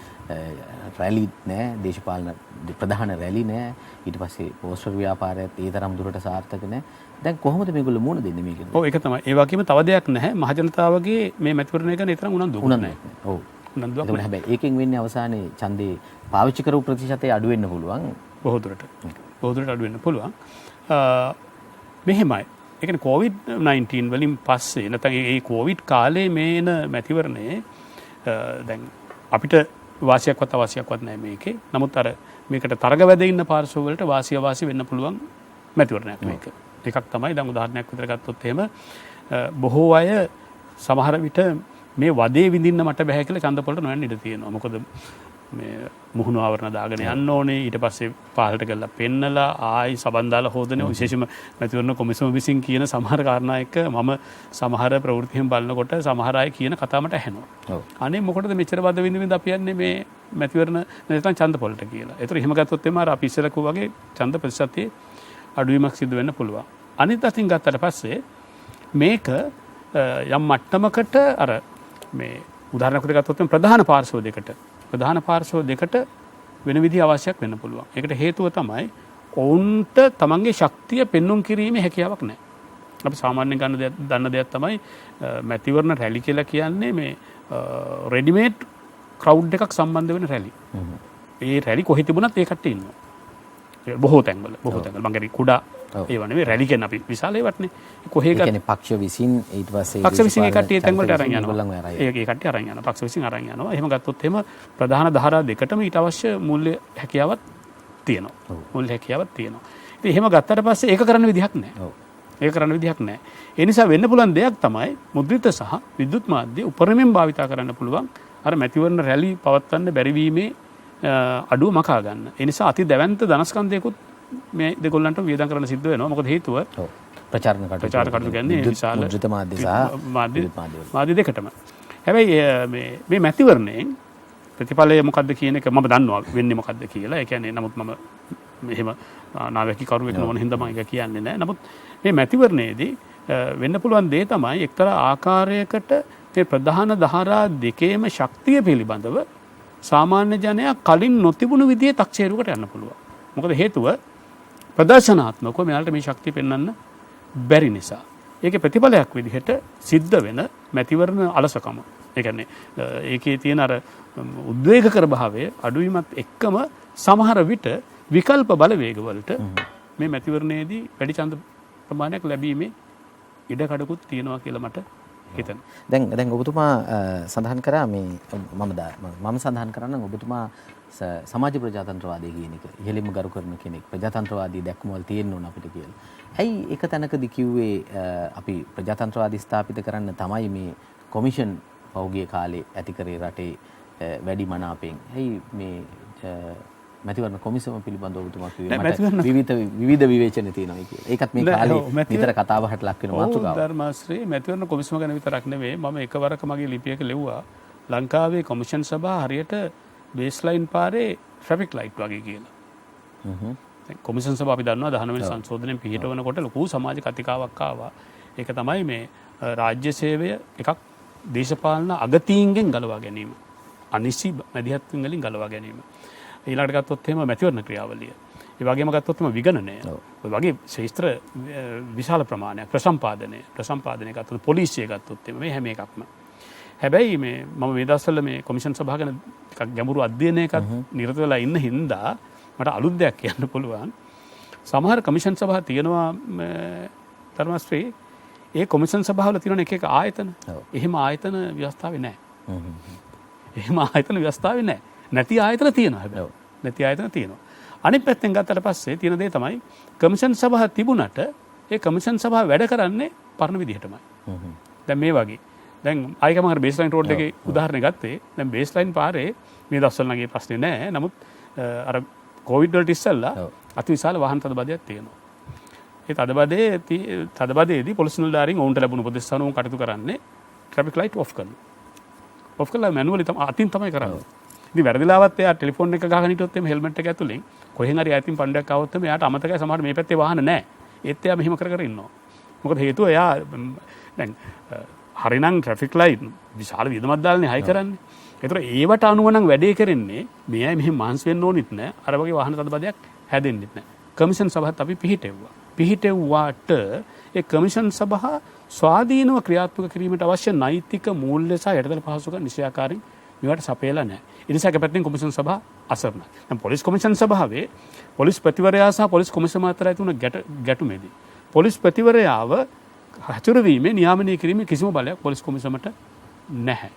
රැලි නෑ දේශපාලන ප්‍රධාන රැලි නෑ ඊට පස්සේ පෝස්ටර් ව්‍යාපාරයත් ඒ තරම් දුරට සාර්ථක නෑ දැන් කොහොමද මේගොල්ලෝ මුණ දෙන්නේ මේකට? ඔව් ඒක තමයි. ඒ වගේම තව දෙයක් නැහැ. මහජනතාවගේ මේ මැතිවරණය ගැන තරම් උනන්දුවක් නැහැ. ඔව්. උනන්දුවක් නැහැ. හැබැයි ඒකෙන් වෙන්නේ අවසානයේ ඡන්දේ පාවිච්චි කරපු ප්‍රතිශතය අඩු වෙන්න පුළුවන්. බොහෝ දුරට. බොහෝ දුරට අඩු වෙන්න පුළුවන්. මෙහෙමයි. ඒ කියන්නේ COVID-19 වලින් පස්සේ නැත්නම් ඒ COVID කාලේ මේන මැතිවරණේ දැන් අපිට වාසියක්වත් අවශ්‍යක්වත් නැහැ මේකේ. නමුත් අර මේකට තරග වැද ඉන්න පාර්ශව වලට වාසිය වෙන්න පුළුවන් මැතිවරණයක් මේක. එකක් තමයි දැන් උදාහරණයක් විතර ගත්තොත් එහෙම බොහෝ අය සමහර විට මේ වදේ විඳින්න මට බෑ කියලා ඡන්ද පොළට නොයන්න ඉඩ තියෙනවා. මොකද මේ මුහුණු ආවරණ දාගෙන යන්න ඕනේ. ඊට පස්සේ පාලට ගල්ලා පෙන්නලා ආයි සබන් දාලා හොදන විශේෂම මැතිවරණ කොමිසම විසින් කියන සමහර කාරණා එක්ක මම සමහර ප්‍රවෘත්තියෙන් බලනකොට සමහර අය කියන කතා මට ඇහෙනවා. ඔව්. අනේ මොකටද මෙච්චර වද විඳින්න අපි යන්නේ මේ මැතිවරණ නැත්නම් ඡන්ද පොළට කියලා. ඒතර එහෙම ගත්තොත් එම අර අපි ඉස්සෙල්ලා කිව්වා වගේ ඡන්ද ප්‍රතිශතයේ අඩුවීමක් සිදු වෙන්න පුළුවන්. අනිත් අතින් ගත්තට පස්සේ මේක යම් මට්ටමකට අර මේ උදාහරණයක් විදිහට ගත්තොත් ප්‍රධාන පාර්ශ්ව දෙකට වෙන විදිහ අවශ්‍යයක් වෙන්න පුළුවන්. ඒකට හේතුව තමයි ඔවුන්ට තමන්ගේ ශක්තිය පෙන්눔 කිරීමේ හැකියාවක් නැහැ. අපි සාමාන්‍යයෙන් දන්න දෙයක් තමයි මැතිවරණ රැලි කියලා කියන්නේ මේ රෙඩිමේඩ් ක්‍රවුඩ් එකක් සම්බන්ධ වෙන රැලි. ඒ රැලි කොහෙ තිබුණත් ඒ කට්ටිය ඉන්නවා. බොහෝ තැන්වල මං කියන්නේ කුඩා ඒව නෙවෙයි රැලි කියන අපි විශාල ඒවටනේ කොහේ ගත්ත කියන්නේ පක්ෂ විසින් ඊට පස්සේ පක්ෂ විසින් ඒ කට්ටිය තැන් වලට අරන් යනවා ඒ කට්ටිය අරන් යනවා පක්ෂ විසින් අරන් යනවා එහෙම ගත්තොත් එහෙම ප්‍රධාන ධාරා දෙකටම ඊට අවශ්‍ය මූල්‍ය හැකියාවක් තියෙනවා ඉතින් එහෙම ගත්තට පස්සේ ඒක කරන්න විදිහක් නැහැ ඒ නිසා වෙන්න පුළුවන් දෙයක් තමයි මුද්‍රිත සහ විද්‍යුත් මාධ්‍ය උපරිමයෙන් භාවිතා කරන්න පුළුවන් අර මැතිවරණ රැලි පවත්වන්න බැරි වීමේ අඩුව මකා ගන්න. ඒ නිසා අති දැවැන්ත ධනස්කන්ධයකුත් මේ දෙගොල්ලන්ට වියදම් කරන්න සිද්ධ වෙනවා. මොකද හේතුව ප්‍රචාරණ කටයුතු කියන්නේ විශාල මුද්‍රිත මාධ්‍ය සහ මාධ්‍ය දෙකටම. හැබැයි මේ මැතිවරණයෙන් ප්‍රතිඵලය මොකද්ද කියන එක මම දන්නවා වෙන්නේ මොකද්ද කියලා. ඒ කියන්නේ නමුත් මම මෙහෙම නායකී කරුවෙක් නොවන හින්දා මම ඒක කියන්නේ නැහැ. නමුත් මේ මැතිවරණයේදී වෙන්න පුළුවන් දේ තමයි එක්තරා ආකාරයකට මේ ප්‍රධාන ධාරා දෙකේම ශක්තිය පිළිබඳව සාමාන්‍ය ජනයා කලින් නොතිබුණු විදිහේ තක්සේරුවකට යන්න පුළුවන්. මොකද හේතුව ප්‍රදර්ශනාත්මකව මෙයාලට මේ ශක්තිය පෙන්වන්න බැරි නිසා. ඒකේ ප්‍රතිඵලයක් විදිහට සිද්ධ වෙන මැතිවරණ අලසකම. ඒ කියන්නේ ඒකේ තියෙන අර උද්වේගකර භාවය අඩුවීමත් එක්කම සමහර විට විකල්ප බලවේග වලට මේ මැතිවරණයේදී වැඩි ඡන්ද ප්‍රමාණයක් ලැබීමේ ඉඩකඩකුත් තියෙනවා කියලා මට හිතෙනවා. දැන් ඔබතුමා සඳහන් කරා මේ මම සඳහන් කරන්නම් ඔබතුමා සමාජ ප්‍රජාතන්ත්‍රවාදී කියන එක ඉහළින්ම ගරු කරන කෙනෙක් ප්‍රජාතන්ත්‍රවාදී දැක්මවල තියෙන්න ඕන අපිට කියලා. ඇයි එක තැනකදී කිව්වේ අපි ප්‍රජාතන්ත්‍රවාදී ස්ථාපිත කරන්න තමයි මේ කොමිෂන් පෞගිය කාලේ ඇති කරේ රටේ වැඩි මනාපෙන්. ඇයි මේ මැතිවරණ කොමිසම පිළිබඳව ඔබතුමා කිව්වේ මට විවිධ විවේචන තියෙනවා කියලා. ඒකත් මේ කාලේ විතර කතාවකට ලක් වෙන මාතෘකාවක්. ඔව් ධර්මාශ්‍රේ මැතිවරණ කොමිසම ගැන විතරක් නෙවෙයි මම එකවරක මගේ ලිපියක ලිව්වා ලංකාවේ කොමිෂන් සභාව හරියට බේස්ලයින් පාරේ ට්‍රැෆික් ලයිට් වගේ කියලා. කොමිෂන් සභාව අපි දන්නවා 19 වෙනි සංශෝධනයෙන් පිළිහිටවනකොට ලොකු සමාජ කතිකාවක් ආවා. ඒක තමයි මේ රාජ්‍ය සේවය එකක් දේශපාලන අගතීන්ගෙන් ගලවා ගැනීම. අනිසි මැදිහත්වීම් වලින් ගලවා ගැනීම. ඊළඟට ගත්තොත් එහෙම මැතිවරණ ක්‍රියාවලිය. ඒ වගේම ගත්තොත් එහෙම විගණනය. ඔය වගේ ශාස්ත්‍ර විශාල ප්‍රමාණයක් ප්‍රසම්පාදනය ගත්තොත් පොලිසිය ගත්තොත් එහෙම මේ හැම එකක්ම. හැබැයි මම මේ දවස්වල මේ කොමිෂන් සභාව ගැන ටිකක් ගැඹුරු අධ්‍යයනයකට නිරත වෙලා ඉන්න හින්දා මට අලුත් දෙයක් කියන්න පුළුවන්. සමහර කොමිෂන් සභා තියෙනවා ධර්මශ්‍රී ඒ කොමිෂන් සභාවල තියෙන එක ආයතන. එහෙම ආයතන ව්‍යවස්ථාවේ නැහැ. නැති ආයතන තියෙනවා හැබැයි. නැති ආයතන තියෙනවා. අනිත් පැත්තෙන් ගත්තට පස්සේ තියෙන දේ තමයි කොමිෂන් සභාව තිබුණට ඒ කොමිෂන් සභාව වැඩ කරන්නේ පරණ විදිහටමයි. දැන් මේ වගේ දැන් ආයිකම අර බේස්ලයින් රෝඩ් එකේ උදාහරණයක් ගත්තේ දැන් බේස්ලයින් පාරේ මේ දවස්වල නගේ ප්‍රශ්නේ නැහැ. නමුත් අර කොවිඩ් වලට ඉස්සෙල්ලා අතිවිශාල වාහන තදබදයක් තියෙනවා. ඒ තදබදයේදී පොලිස් නිලධාරීන් ඔවුන්ට ලැබුණු උපදෙස් අනුව කටයුතු කරන්නේ ට්‍රැෆික් ලයිට් ඔෆ් කරනවා. ඔෆ් කරලා මැනුවලි තමයි අතින් තමයි කරන්නේ. ඉතින් වැරදිලාවත් එයා ටෙලිෆෝන් එක ගහගෙන හිටියොත් එimhe හෙල්මට් එක ඇතුලෙන් කොහෙන් හරි ඈතින් පණ්ඩයක් ආවොත් එimhe එයාට අමතකයි සමහර මේ පැත්තේ වාහන නැහැ. ඒත් එයා මෙහෙම කර කර ඉන්නවා. මොකද හේතුව එයා දැන් හරිනම් ට්‍රැෆික් ලයිට් විශාල වියදමක් දාලානේ හයි කරන්නේ. ඒතර ඒවට අනුව නම් වැඩේ කරන්නේ මේ අය මෙහෙම මාන්ස් වෙන්න ඕනෙත් නැහැ. අර වගේ වාහන තදබදයක් හැදෙන්නෙත් නැහැ. කමිෂන් සභාවත් අපි පිහිටෙව්වා. පිහිටෙව්වාට ඒ කමිෂන් සභාව ස්වාධීනව ක්‍රියාත්මක කිරීමට අවශ්‍ය නෛතික මූල්‍ය සහ යටිතල පහසුකම් නිශ්චයාකාරයෙන් මේවට සපයලා නැහැ. ඒ නිසා එක පැත්තෙන් කොමිෂන් සභාව අසරණයි. දැන් පොලිස් කොමිෂන් සභාවේ පොලිස් ප්‍රතිවරයා සහ පොලිස් කොමිසම අතර ඇති වුණ ගැටුමේදී පොලිස් ප්‍රතිවරයාව හසුරුවීමේ නියාමනය කිරීමේ කිසිම බලයක් පොලිස් කොමිසමට නැහැ.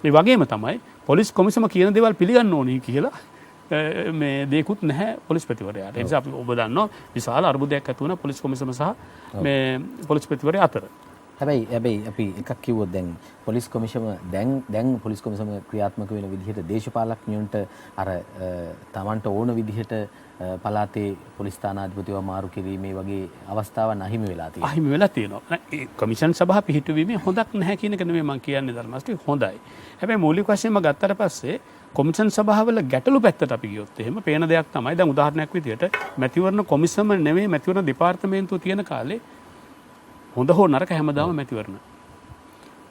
ඒ වගේම තමයි පොලිස් කොමිසම කියන දේවල් පිළිගන්න ඕනි කියලා මේ දෙයක්වත් නැහැ පොලිස් ප්‍රතිවරයාට. ඒ නිසා අපි ඔබ දන්නවා විශාල අර්බුදයක් ඇති වුණා පොලිස් කොමිසම සහ මේ පොලිස් ප්‍රතිවරයා අතර. හැබැයි අපි එකක් කිව්වොත් දැන් පොලිස් කොමිසම දැන් පොලිස් කොමිසම ක්‍රියාත්මක වෙන විදිහට දේශපාලඥයන්ට අර තමන්ට ඕන විදිහට පළාතේ පොලිස් ස්ථානාධිපතිව මාරු කිරීමේ වගේ අවස්ථාවන් අහිමි වෙලා තියෙනවා. අහිමි වෙලා තියෙනවා. ඒ කමිෂන් සභාව පිහිටුවීමේ හොඳක් නැහැ කියන එක නෙමෙයි මම කියන්නේ ධර්මස්ටි හොඳයි. හැබැයි මූලික වශයෙන්ම ගත්තට පස්සේ කොමිෂන් සභාවල ගැටලු පැත්තට අපි ගියොත් එහෙම පේන දෙයක් තමයි දැන් උදාහරණයක් විදිහට මැතිවරණ කොමිසම නෙමෙයි මැතිවරණ දෙපාර්තමේන්තුව තියෙන කාලේ හොඳ හෝ නරක හැමදාම මැතිවරණ.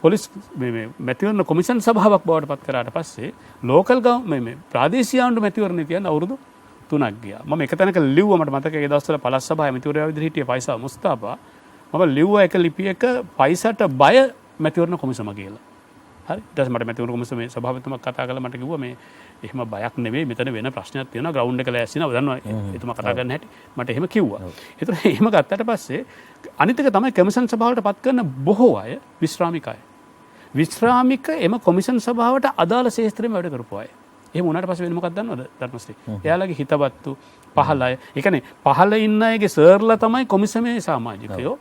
පොලිස් මේ මැතිවරණ කොමිෂන් සභාවක් බවට පත් කරාට පස්සේ ලෝකල් මේ ප්‍රාදේශීය ආණ්ඩු මැතිවරණ තියන අවුරුදු 3ක් ගියා. මම එක තැනක ලිව්වා මට මතකයි ඒ දවස්වල පළාත් සභාවේ මැතිවරයා විදිහට හිටියේ පයිසා මුස්තාෆා. මම ලිව්වා එක ලිපියක පයිසට බය මැතිවරණ කොමිසම කියලා. හරි. ඊට පස්සේ මට මැතිවරණ කොමිසමේ සභාපතිතුමා කතා කරලා මට කිව්වා මේ එහෙම බයක් නෙවෙයි මෙතන වෙන ප්‍රශ්නයක් තියෙනවා ග්‍රවුන්ඩ් එක ලෑස්තිනවා දන්නවා එතුමා කතා කරන්න හැටි මට එහෙම කිව්වා. ඒතර එහෙම ගත්තට පස්සේ අනිත් එක තමයි කමිෂන් සභාවට පත් කරන බොහෝ අය විශ්‍රාමික අය. විශ්‍රාමික එම කොමිෂන් සභාවට අදාළ ශේෂ්ත්‍රෙම වැඩ කරපු අය. එහෙම වුණාට පස්සේ වෙන මොකක්ද දන්නවද ධර්මශ්‍රී? එයාලගේ හිතවත්තු පහළ අය. ඒ කියන්නේ පහළ ඉන්න අයගේ සර්ලා තමයි කොමිසමේ සමාජිකයෝ.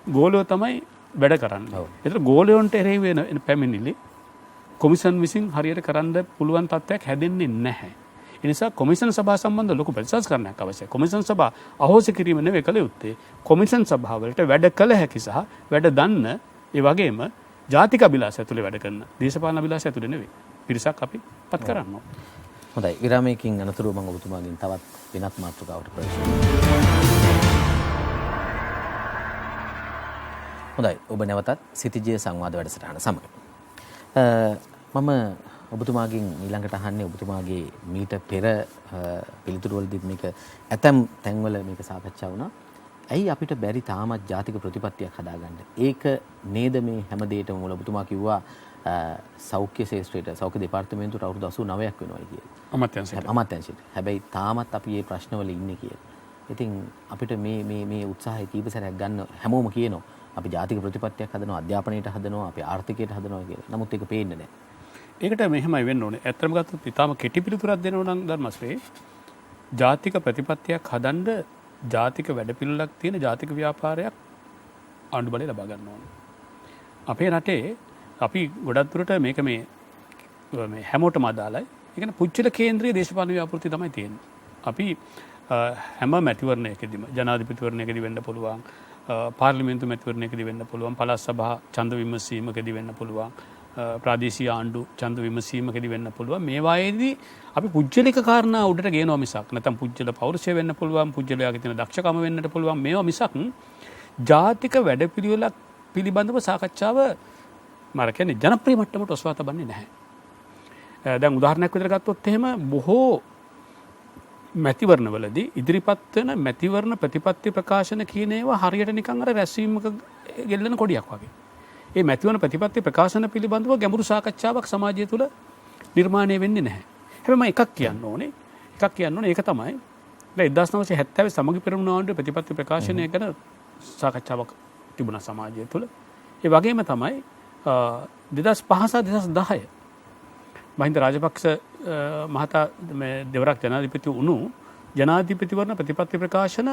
ගෝලියෝ තමයි වැඩ කරන්නේ. ඒතර ගෝලියොන්ට එරෙහි වෙන පැමිණිලි කොමිෂන් විසින් හරියට කරන්න පුළුවන් තත්ත්වයක් හැදෙන්නේ නැහැ. ඒ නිසා කොමිෂන් සභාව සම්බන්ධ ලොකු ප්‍රතිසංස්කරණයක් අවශ්‍යයි. කොමිෂන් සභාව අහෝසි කිරීම නෙවෙයි කළ යුත්තේ. කොමිෂන් සභාවලට වැඩ කළ හැකි සහ වැඩ දන්න ඒ වගේම ජාතික අභිලාෂ ඇතුලේ වැඩ කරන දේශපාලන අභිලාෂ ඇතුලේ නෙවෙයි. පිරිසක් අපි පත් කරන්න ඕන. හොඳයි. විරාමයකින් අනතුරුව මම ඔබතුමාගෙන් තවත් වෙනත් මාතෘකාවකට ප්‍රවේශ වෙනවා. හොඳයි. ඔබ නැවතත් සිතිජය සංවාද වැඩසටහන සමග. මම ඔබතුමාගෙන් ඊළඟට අහන්නේ ඔබතුමාගේ මීට පෙර පිළිතුරු වලදීත් මේක ඇතම් තැන්වල මේක සාකච්ඡා වුණා. ඇයි අපිට බැරි තාමත් ජාතික ප්‍රතිපත්තියක් හදාගන්න? ඒක නේද මේ හැම දෙයකම මුල ඔබතුමා කිව්වා සෞඛ්‍ය ශාස්ත්‍රයට සෞඛ්‍ය දෙපාර්තමේන්තුවට අවුරුදු 89ක් වෙනවා කියලා. අමාත්‍යාංශයට. හැබැයි තාමත් අපි මේ ප්‍රශ්නවල ඉන්නේ කියලා. ඉතින් අපිට මේ උත්සාහය කීප සැරයක් ගන්න හැමෝම කියනවා. අපි ජාතික ප්‍රතිපත්තියක් හදනවා, අධ්‍යාපනයට හදනවා, අපි ආර්ථිකයට හදනවා කියලා. නමුත් ඒක පේන්නේ නැහැ. ඒකට මෙහෙමයි වෙන්න ඕනේ. ඇත්තම ගත්තොත් ඊටාම කෙටි පිළිතුරක් දෙනවා නම් ධර්මශ්‍රී ජාතික ප්‍රතිපත්තියක් හදන්න ජාතික වැඩපිළිවෙලක් තියෙන ජාතික ව්‍යාපාරයක් ආණ්ඩු බලය ලබා ගන්න ඕනේ. අපේ රටේ අපි ගොඩක් දුරට මේක මේ හැමෝටම අදාළයි. ඒ කියන්නේ පුච්චල කේන්ද්‍රීය දේශපාලන ව්‍යාපෘති තමයි තියෙන්නේ. අපි හැම මැතිවරණයකදීම ජනාධිපතිවරණයකදී වෙන්න පුළුවන්, පාර්ලිමේන්තු මැතිවරණයකදී වෙන්න පුළුවන්, පළාත් සභා ඡන්ද විමසීමකදී වෙන්න පුළුවන්, ප්‍රාදේශීය ආණ්ඩු ඡන්ද විමසීමකදී වෙන්න පුළුවන්. මේවායේදී අපි පුජ්‍යලික කාරණා උඩට ගේනවා මිසක් නැත්නම් පුජ්‍යල පෞරුෂය වෙන්න පුළුවන්, පුජ්‍යලයාගේ තියෙන දක්ෂකම වෙන්නට පුළුවන්. මේවා මිසක් ජාතික වැඩපිළිවෙලක් පිළිබඳව සාකච්ඡාව මම කියන්නේ ජනප්‍රිය මට්ටමට ඔසවා තබන්නේ නැහැ. දැන් උදාහරණයක් විදිහට ගත්තොත් එහෙම බොහෝ මැතිවරණවලදී ඉදිරිපත් වෙන මැතිවරණ ප්‍රතිපත්ති ප්‍රකාශන කියන ඒවා හරියට නිකන් අර රැස්වීමක ගෙල්ලන කොඩියක් වගේ. මේ මැතිවරණ ප්‍රතිපත්ති ප්‍රකාශන පිළිබඳව ගැඹුරු සාකච්ඡාවක් සමාජය තුළ නිර්මාණය වෙන්නේ නැහැ. හැබැයි මම එකක් කියන්න ඕනේ. ඒක තමයි දැන් 1970 සමගි පෙරමුණ ආණ්ඩුවේ ප්‍රතිපත්ති ප්‍රකාශනය ගැන සාකච්ඡාවක් තිබුණා සමාජය තුළ. ඒ වගේම තමයි 2005 2010 මහින්ද රාජපක්ෂ මහතා මේ දෙවරක් ජනාධිපති වුණු ජනාධිපතිවරණ ප්‍රතිපත්ති ප්‍රකාශන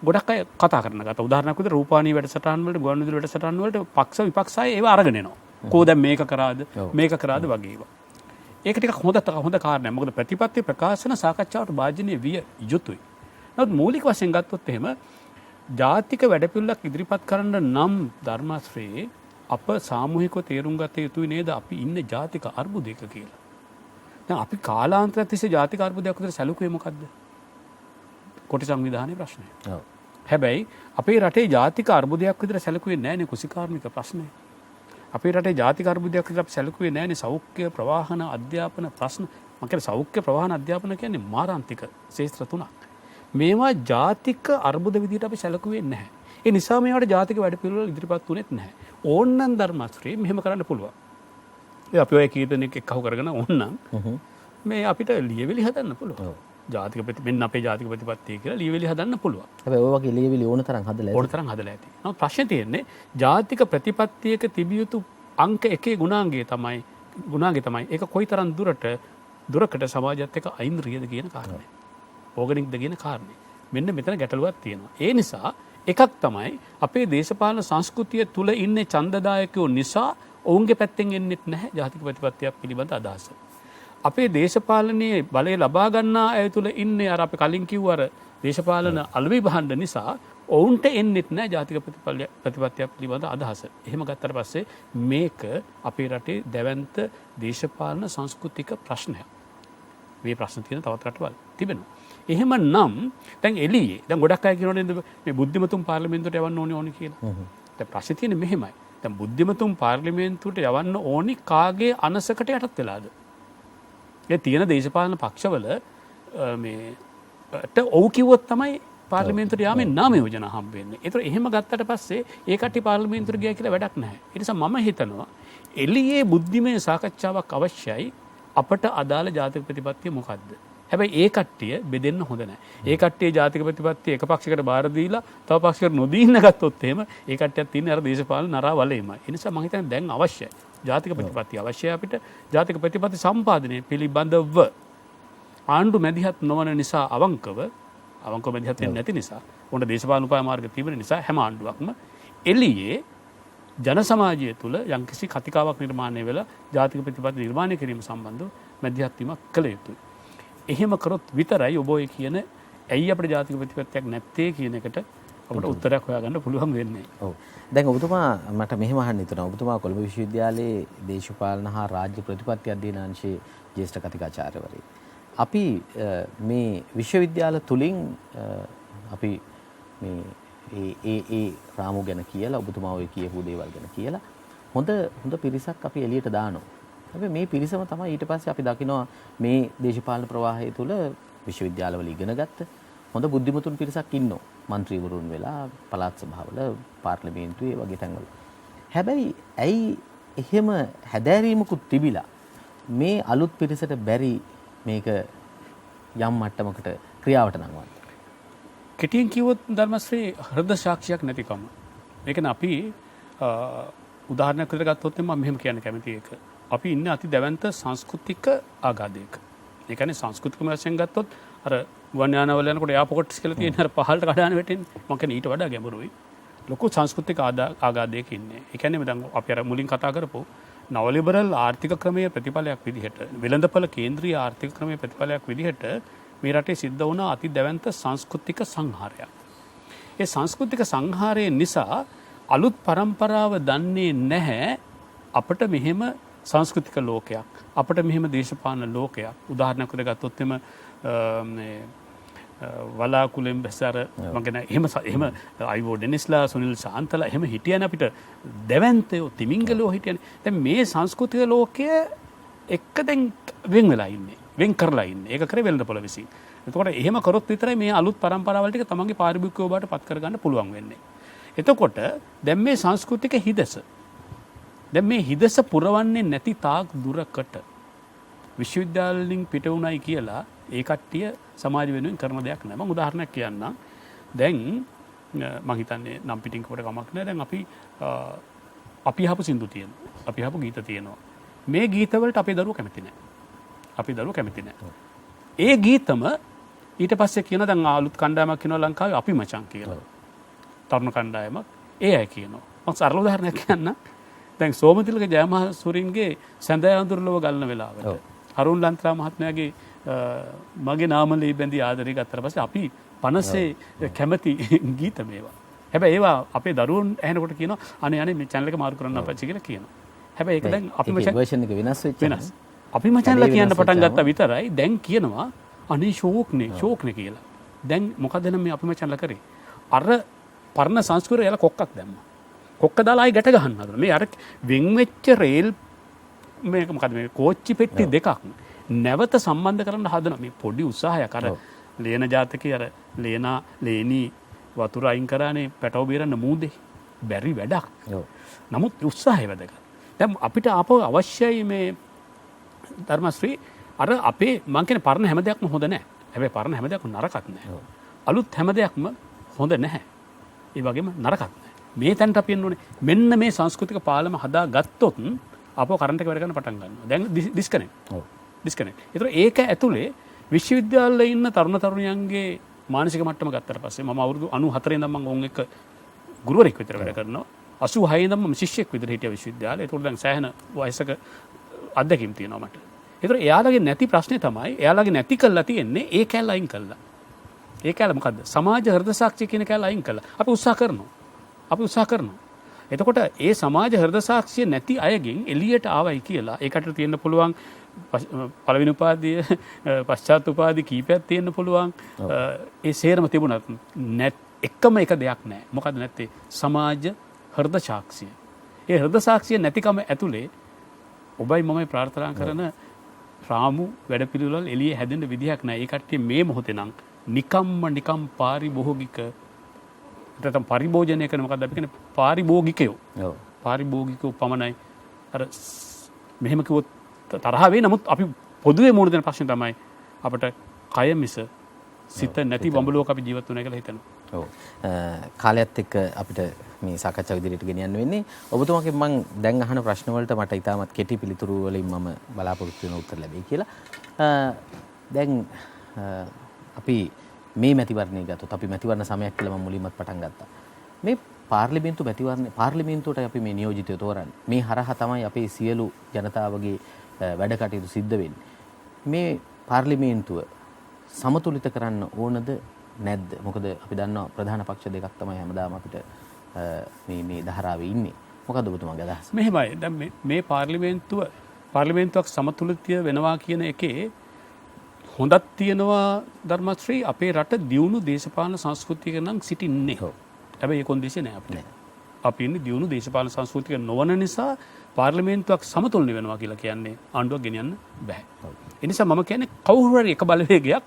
ගොඩක් අය කතා කරන ගත. උදාහරණයක් විදිහට රූපානී වැඩසටහන් වලට ගුවන්විදුලි වැඩසටහන් වලට පක්ෂ විපක්ෂ අය ඒව අරගෙන එනවා. කොහොමද දැන් මේක කරාද වගේ ඒවා. ඒක ටිකක් හොඳ කාරණයක්. මොකද ප්‍රතිපත්ති ප්‍රකාශන සාකච්ඡාවට භාජනය විය යුතුයි. නමුත් මූලික වශයෙන් ගත්තොත් එහෙම ජාතික වැඩපිළිවෙලක් ඉදිරිපත් කරන්න නම් ධර්මශ්‍රී අප සාමූහිකව තේරුම් ගත යුතුයි නේද අපි ඉන්නේ ජාතික අර්බුදයක කියලා. දැන් අපි කාලාන්තරයක් තිස්සේ ජාතික අර්බුදයක් විතර සැලකුවේ මොකද්ද? කොටි සංවිධානයේ ප්‍රශ්නය. ඔව්. හැබැයි අපේ රටේ ජාතික අර්බුදයක් විතර සැලකුවේ නැහැ නේ කුසිකාර්මික ප්‍රශ්නය. අපේ රටේ ජාතික අර්බුදයක් විතර අපි සැලකුවේ නැහැ නේ සෞඛ්‍ය ප්‍රවාහන අධ්‍යාපන ප්‍රශ්න. මම කියන්නේ සෞඛ්‍ය ප්‍රවාහන අධ්‍යාපන කියන්නේ මාරාන්තික ශේත්‍ර තුනක්. මේවා ජාතික අර්බුද විදිහට අපි සැලකුවේ නැහැ. ඒ නිසා මේවට ජාතික වැඩපිළිවෙළ ඉදිරිපත් වුණෙත් නැහැ. ඕන්නම් ධර්මශ්‍රී මෙහෙම කරන්න පුළුවන්. ඒ අපි ඔය කී දෙනෙක් එක්කව කරගෙන ඕන්නම් මේ අපිට ලියවිලි හදන්න පුළුවන්. ජාතික මෙන්න අපේ ජාතික ප්‍රතිපත්තිය කියලා ලියවිලි හදන්න පුළුවන්. හැබැයි ඔය වගේ ලියවිලි ඕන තරම් හදලා ඕන තරම් හදලා ඇති. නමුත් ප්‍රශ්නේ තියෙන්නේ ජාතික ප්‍රතිපත්තියක තිබිය යුතු අංක 1 ගුණාංගය තමයි ඒක කොයිතරම් දුරකට සමාජයත් එක්ක අයින්ද්‍රියද කියන කාරණය. ඕගනික්ද කියන කාරණය. මෙන්න මෙතන ගැටලුවක් තියෙනවා. ඒ නිසා එකක් තමයි අපේ දේශපාලන සංස්කෘතිය තුල ඉන්නේ ඡන්දදායකයෝ නිසා ඔවුන්ගේ පැත්තෙන් එන්නෙත් නැහැ ජාතික ප්‍රතිපත්තියක් පිළිබඳ අදහස. අපේ දේශපාලනයේ බලය ලබා ගන්නා අය තුල ඉන්නේ අර අපි කලින් කිව්ව අර දේශපාලන අලෙවි බහන්න නිසා ඔවුන්ට එන්නෙත් නැහැ ජාතික ප්‍රතිපත්තියක් පිළිබඳ අදහස. එහෙම ගත්තට පස්සේ මේක අපේ රටේ දැවැන්ත දේශපාලන සංස්කෘතික ප්‍රශ්නයක්. මේ ප්‍රශ්න තියෙන තවත් රටවල් තිබෙනවා. එහෙම නම් දැන් එළියේ දැන් ගොඩක් අය කියනවා නේද මේ බුද්ධිමතුන් පාර්ලිමේන්තුවට යවන්න ඕනි කියලා. දැන් ප්‍රශ්නේ තියෙන්නේ මෙහෙමයි. දැන් බුද්ධිමතුන් පාර්ලිමේන්තුවට යවන්න ඕනි කාගේ අනසකට යටත් වෙලාද? ඒ තියෙන දේශපාලන පක්ෂවල මේට ඔව් කිව්වොත් තමයි පාර්ලිමේන්තුවට යාමේ නාම යෝජනා හම්බ වෙන්නේ. ඒතර එහෙම ගත්තට පස්සේ ඒ කට්ටිය පාර්ලිමේන්තුවට ගියා කියලා වැඩක් නැහැ. ඒ නිසා මම හිතනවා එළියේ බුද්ධිමය සාකච්ඡාවක් අවශ්‍යයි අපට අදාළ ජාතික ප්‍රතිපත්තිය මොකක්ද? හැබැයි ඒ කට්ටිය බෙදෙන්න හොඳ නැහැ. ඒ කට්ටිය ජාතික ප්‍රතිපත්තිය එක පක්ෂයකට බාර දීලා තව පක්ෂයකට නොදී ඉන්න ගත්තොත් එහෙම ඒ කට්ටියත් ඉන්නේ අර දේශපාලන නරා වලේමයි. ඒ නිසා මම හිතන්නේ දැන් අවශ්‍යයි. ජාතික ප්‍රතිපත්තිය අවශ්‍යයි අපිට. ජාතික ප්‍රතිපත්ති සම්පාදනය පිළිබඳව ආණ්ඩු මැදිහත් නොවන නිසා අවංකව මැදිහත් වෙන්නේ නැති නිසා උන්ට දේශපාලන උපාය මාර්ග තිබෙන නිසා හැම ආණ්ඩුවක්ම එළියේ ජන සමාජය තුළ යම්කිසි කතිකාවක් නිර්මාණය වෙලා ජාතික ප්‍රතිපත්ති නිර්මාණය කිරීම සම්බන්ධව මැදිහත් වීමක් කළ යුතුයි. එහෙම කරොත් විතරයි ඔබ ඔය කියන ඇයි අපිට ජාතික ප්‍රතිපත්තියක් නැත්තේ කියන එකට අපිට උත්තරයක් හොයාගන්න පුළුවන් වෙන්නේ. ඔව්. දැන් ඔබතුමා මට මෙහෙම අහන්න හිතුණා. ඔබතුමා කොළඹ විශ්වවිද්‍යාලයේ දේශපාලන හා රාජ්‍ය ප්‍රතිපත්ති අධ්‍යයන අංශයේ ජ්‍යෙෂ්ඨ කතිකාචාර්යවරයෙක්. අපි මේ විශ්වවිද්‍යාල තුලින් අපි මේ ඒ රාමු ගැන කියලා ඔබතුමා ඔය කියපු දේවල් ගැන කියලා හොඳ පිරිසක් අපි එළියට දානවා. හැබැයි මේ පිරිසම තමයි ඊට පස්සේ අපි දකිනවා මේ දේශපාලන ප්‍රවාහය තුළ විශ්වවිද්‍යාලවල ඉගෙන ගත්ත හොඳ බුද්ධිමතුන් පිරිසක් ඉන්නවා. മന്ത്രിවරුන් වෙලා පළාත් සභාවල පාර්ලිමේන්තුවේ වගේ තැන්වල. හැබැයි ඇයි එහෙම හැදෑරීමකුත් තිබිලා මේ අලුත් පිරිසට බැරි මේක යම් මට්ටමකට ක්‍රියාවට නංවන්න? කෙටියෙන් කිව්වොත් ධර්මශ්‍රී හෘද සාක්ෂියක් නැතිකම. ඒ කියන්නේ අපි උදාහරණයක් විදිහට ගත්තොත් මම මෙහෙම කියන්න කැමතියි ඒක. අපි ඉන්නේ අති දැවැන්ත සංස්කෘතික ආගාධයක. ඒ කියන්නේ සංස්කෘතික වශයෙන් ගත්තොත් අර ගුවන් යානවල යනකොට එයාපෝට්ස් කියලා තියෙන අර පහළට කඩාන වැටෙන්නේ. මම කියන්නේ ඊට වඩා ගැඹුරුයි. ලොකු සංස්කෘතික ආගාධයක ඉන්නේ. ඒ කියන්නේ දැන් අපි අර මුලින් කතා කරපු නවලිබරල් ආර්ථික ක්‍රමයේ ප්‍රතිඵලයක් විදිහට වෙළඳපොළ කේන්ද්‍රීය ආර්ථික ක්‍රමයේ ප්‍රතිඵලයක් විදිහට මේ රටේ සිද්ධ වුණ අති දැවැන්ත සංස්කෘතික සංහාරයක්. ඒ සංස්කෘතික සංහාරය නිසා අලුත් પરම්පරාව දන්නේ නැහැ අපිට මෙහෙම සංස්කෘතික ලෝකයක්. අපිට මෙහෙම දේශපාලන ලෝකයක්. උදාහරණයක් විදිහට ගත්තොත් එම මේ වලාකුලෙන් බැසර මම කියන එහෙම අයිවෝ ඩෙනිස්ලා සුනිල් ශාන්තලා එහෙම හිටියන අපිට දැවැන්තයෝ තිමිංගලෝ හිටියනේ. දැන් මේ සංස්කෘතික ලෝකය එක්ක දැන් වෙන් වෙලා ඉන්නේ. වෙන් කරලා ඉන්නේ. ඒක කරේ වෙළඳපොළ විසින්. එතකොට එහෙම කරොත් විතරයි මේ අලුත් પરම්පරාවල් ටික තමන්ගේ පාරිභෝගිකව බවට පත් කරගන්න පුළුවන් වෙන්නේ. එතකොට දැන් මේ සංස්කෘතික හිදස දැන් මේ හිදස පුරවන්නේ නැති තාක් දුරකට විශ්වවිද්‍යාල වලින් පිට වුණයි කියලා ඒ කට්ටිය සමාජ වෙනුවෙන් කරන දෙයක් නෑ. මම උදාහරණයක් කියන්නම්. දැන් මම හිතන්නේ නම් පිටින් කොට කමක් නෑ. දැන් අපි අහපු සින්දු තියෙනවා. අපි අහපු ගීත තියෙනවා. මේ ගීත වලට අපේ දරුවෝ කැමති නෑ. අපි දරුවෝ කැමති නෑ. ඒ ගීතම ඊට පස්සේ කියන දැන් අලුත් කණ්ඩායමක් කියනවා ලංකාවේ අපි මචං කියලා. තරුණ කණ්ඩායමක් ඒ අය කියනවා. මම සරල උදාහරණයක් කියන්නම්. දැන් සෝමතිලක ජයමහසුරින්ගේ සැඳෑ අඳුරලව ගලන වෙලාවට හරුන් ලන්ත්‍රා මහත්මයාගේ මගේ නාමලේ බැඳී ආදරේ ගත්තට පස්සේ අපි 50 කැමති ගීත මේවා. හැබැයි ඒවා අපේ දරුවෝ ඇහෙනකොට කියනවා අනේ අනේ මේ channel එක මාරු කරන්න අපච්චි කියලා කියනවා. හැබැයි ඒක දැන් අපිම version එක වෙනස් වෙච්ච වෙනස්. අපිම channel කියන්න පටන් ගත්තා විතරයි දැන් කියනවා අනේ ෂෝක්නේ කියලා. දැන් මොකද නම් මේ අපිම channel කරේ? අර පරණ සංස්කෘතිය යාලා කොක්කක් දැම්මා. කොක්ක දාලා ආයි ගැට ගහන්න හදනවා. මේ අර වෙන් වෙච්ච රේල් මේක මොකද මේ කෝච්චි පෙට්ටි දෙකක් නැවත සම්බන්ධ කරන්න හදනවා. මේ පොඩි උත්සාහයක් අර ලේන ජාතකයේ අර ලේනී වතුර අයින් කරානේ පැටව බේරන්න මූදේ. බැරි වැඩක්. නමුත් උත්සාහය වැදගත්. දැන් අපිට ආපහු අවශ්‍යයි මේ ධර්මශ්‍රී අර අපේ මං කියන්නේ පරණ හැම දෙයක්ම හොඳ නැහැ. හැබැයි පරණ හැම දෙයක්ම නරකත් නැහැ. අලුත් හැම දෙයක්ම හොඳ නැහැ. ඒ වගේම නරකත් නැහැ. මේ තැනට අපි එන්න ඕනේ. මෙන්න මේ සංස්කෘතික පාලම හදා ගත්තොත් අපෝ කරන්ට් එක වැඩ ගන්න පටන් ගන්නවා. දැන් ඩිස්කනෙක්ට්. ඩිස්කනෙක්ට්. ඒතර ඒක ඇතුලේ විශ්වවිද්‍යාලවල ඉන්න තරුණ තරුණියන්ගේ මානසික මට්ටම ගත්තට පස්සේ මම අවුරුදු 94 ඉඳන් මම ඔවුන් එක්ක ගුරුවරයෙක් විතර වැඩ කරනවා. 86 ඉඳන් මම ශිෂ්‍යෙක් විතර හිටියා විශ්වවිද්‍යාලේ. ඒතකොට දැන් සෑහෙන වයසක අත්දැකීම් තියෙනවා මට. ඒතර එයාලගේ නැති ප්‍රශ්නේ තමයි එයාලගේ නැති කළා තියෙන්නේ ඒ කැලල අයින් කළා. ඒ කැලල මොකද්ද? සමාජ හෘද සාක්ෂිය කියන කැලල අයින් කළා. අපි උත්සාහ කරනවා. එතකොට ඒ සමාජ හෘද සාක්ෂිය නැති අයගෙන් එළියට ආවයි කියලා ඒකට තියෙන්න පුළුවන් පළවෙනි උපාධිය පශ්චාත් උපාධි කීපයක් තියෙන්න පුළුවන්. ඒ සේරම තිබුණත් එකම එක දෙයක් නැහැ. මොකද නැත්තේ සමාජ හෘද සාක්ෂිය. ඒ හෘද සාක්ෂිය නැතිකම ඇතුලේ ඔබයි මමයි ප්‍රාර්ථනා කරන රාමු වැඩපිළිවෙල එළියේ හැදෙන්න විදිහක් නැහැ. ඒ කට්ටිය මේ මොහොතේ නම් නිකම් පාරිභෝගික නැත්නම් පරිභෝජනය කරන මොකක්ද අපි කියන්නේ පාරිභෝගිකයෝ. පාරිභෝගිකයෝ පමණයි. අර මෙහෙම කිව්වොත් තරහ වෙයි. නමුත් අපි පොදුවේ මුහුණ දෙන ප්‍රශ්නේ තමයි අපිට කය මිස සිත නැති බඹලෝක අපි ජීවත් වෙනවා කියලා හිතනවා. ඔව්. කාලයත් එක්ක අපිට මේ සාකච්ඡාව ඉදිරියට ගෙනියන්න වෙන්නේ. ඔබතුමාගෙන් මම දැන් අහන ප්‍රශ්න වලට මට ඉතාමත් කෙටි පිළිතුරු වලින් මම බලාපොරොත්තු වෙන උත්තර ලැබෙයි කියලා. දැන් අපි මේ මැතිවරණය ගත්තොත් අපි මැතිවරණ සමයක් කියලා මම මුලින්මත් පටන් ගත්තා. මේ පාර්ලිමේන්තුවට අපි මේ නියෝජිතයෝ තෝරන්නේ. මේ හරහා තමයි අපේ සියලු ජනතාවගේ වැඩ කටයුතු සිද්ධ වෙන්නේ. මේ පාර්ලිමේන්තුව සමතුලිත කරන්න ඕනද නැද්ද? මොකද අපි දන්නවා ප්‍රධාන පක්ෂ දෙකක් තමයි හැමදාම අපිට මේ ධාරාවේ ඉන්නේ. මොකද ඔබතුමාගේ අදහස? මෙහෙමයි. දැන් මේ පාර්ලිමේන්තුවක් සමතුලිතය වෙනවා කියන එකේ හොඳක් තියෙනවා ධර්මශ්‍රී අපේ රට දියුණු දේශපාලන සංස්කෘතියක නම් සිටින්නේ. හැබැයි ඒ කොන්දේසිය නෑ අපිට. අපි ඉන්නේ දියුණු දේශපාලන සංස්කෘතියක නොවන නිසා පාර්ලිමේන්තුවක් සමතුලිත වෙනවා කියලා කියන්නේ ආණ්ඩුවක් ගෙනියන්න බෑ. ඒ නිසා මම කියන්නේ කවුරු හරි එක බලවේගයක්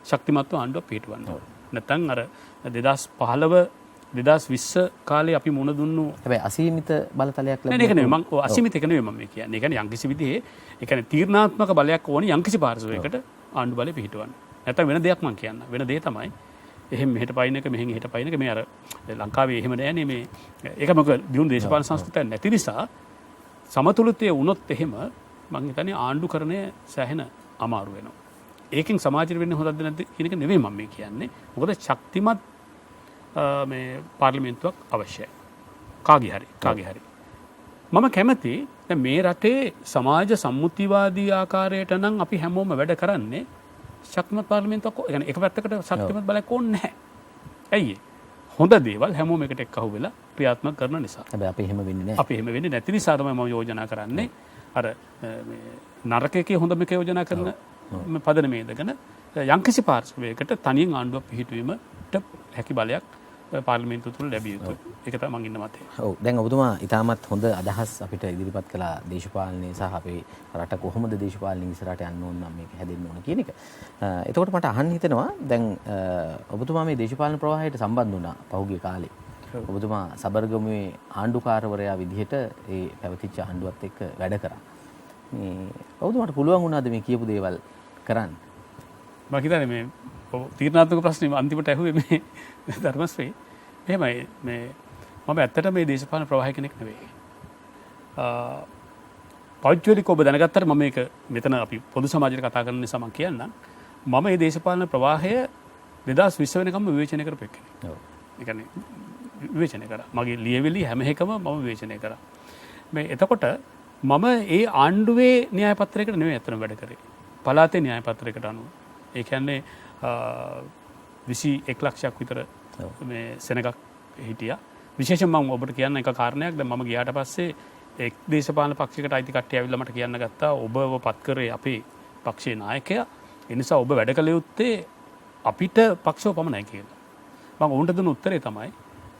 ශක්තිමත්ව ආණ්ඩුවක් පිටවන්න. නැත්නම් අර 2020 කාලේ අපි මුණ දුන්නු හැබැයි අසීමිත බලතලයක් ලැබුණා. නෑ ඒක නෙමෙයි මම අසීමිත එක නෙමෙයි මම කියන්නේ. ඒ කියන්නේ යම්කිසි විදිහේ ඒ කියන්නේ තීරණාත්මක බලයක් ඕනි යම්කිසි පාර්ශවයකට ආණ්ඩු බලය පිහිටවන්න. නැත්නම් වෙන දෙයක් මම කියන්න. වෙන දේ තමයි එහෙම මෙහෙට පයින් එක මෙහෙන් එහෙට පයින් එක මේ අර ලංකාවේ එහෙම නෑනේ මේ ඒක මොකද දියුණු දේශපාලන සංස්කෘතියක් නැති නිසා සමතුලිතය වුණොත් එහෙම මම හිතන්නේ ආණ්ඩුකරණය සෑහෙන අමාරු වෙනවා. ඒකෙන් සමාජයට වෙන්නේ හොඳද නැද්ද කියන එක නෙවෙයි මම මේ කියන්නේ. මොකද ශක්තිමත් මේ පාර්ලිමේන්තුවක් අවශ්‍යයි. කාගේ හරි. මම කැමති දැන් මේ රටේ සමාජ සම්මුතිවාදී ආකාරයට නම් අපි හැමෝම වැඩ කරන්නේ ශක්තිමත් පාර්ලිමේන්තුවක්. ඒ කියන්නේ එක පැත්තකට ශක්තිමත් බලයක් ඕනේ නැහැ. ඇයි හොඳ දේවල් හැමෝම එකට එක්කහුව වෙලා ක්‍රියාත්මක කරන නිසා. හැබැයි අපි එහෙම වෙන්නේ නැහැ. අපි එහෙම වෙන්නේ නැති නිසා තමයි මම යෝජනා කරන්නේ. අර මේ නරකයේ හොඳ මේක යෝජනා කරන පදනමේ ඉඳගෙන යම්කිසි පාර්ශවයකට තනියෙන් ආණ්ඩුවක් පිහිටුවීමට හැකි බලයක් පාර්ලිමේන්තුව තුළ ලැබිය යුතුයි. ඒක තමයි මම ඉන්න මතය. ඔව් දැන් ඔබතුමා ඉතාමත් හොඳ අදහස් අපිට ඉදිරිපත් කළා දේශපාලනයේ සහ අපේ රට කොහොමද දේශපාලනික ඉස්සරහට යන්න ඕන නම් මේක හැදෙන්න ඕන කියන එක. එතකොට මට අහන්න හිතෙනවා දැන් ඔබතුමා මේ දේශපාලන ප්‍රවාහයට සම්බන්ධ වුණා පහුගිය කාලේ. ඔබතුමා සබර්ගමුවේ ආණ්ඩුකාරවරයා විදිහට ඒ පැවතිච්ච ආණ්ඩුවත් එක්ක වැඩ කරා. මේ ඔබතුමාට පුළුවන් වුණාද මේ කියපු දේවල් කරන්න? මම හිතන්නේ මේ තීරණාත්මක ප්‍රශ්නේ අන්තිමට ඇහුවේ මේ ධර්මශ්‍රී. එහෙමයි මේ මම ඇත්තට මේ දේශපාලන ප්‍රවාහය කෙනෙක් නෙවෙයි. පෞද්ගලිකව ඔබ දැනගත්තට මම මේක මෙතන අපි පොදු සමාජයට කතා කරන නිසා මම කියන්නම්. මම මේ දේශපාලන ප්‍රවාහය 2020 වෙනකම් විවේචනය කරපු කෙනෙක්. ඔව්. ඒ කියන්නේ විවේචනය කරා. මගේ ලියවිලි හැම එකම මම විවේචනය කරා. මේ එතකොට මම ඒ ආණ්ඩුවේ න්‍යාය පත්‍රයකට නෙවෙයි අතන වැඩ කරේ. පළාතේ න්‍යාය පත්‍රයකට අනුව. ඒ කියන්නේ 21 ලක්ෂයක් විතර මේ සෙනගක් හිටියා. විශේෂයෙන් මම ඔබට කියන්න එක කාරණයක් දැන් මම ගියාට පස්සේ එක් දේශපාලන පක්ෂයකට අයිති කට්ටිය ඇවිල්ලා මට කියන්න ගත්තා ඔබව පත් කරේ අපේ පක්ෂයේ නායකයා. ඒ නිසා ඔබ වැඩ කළ යුත්තේ අපිට පක්ෂව පමණයි කියලා. මම ඔවුන්ට දුන්න උත්තරේ තමයි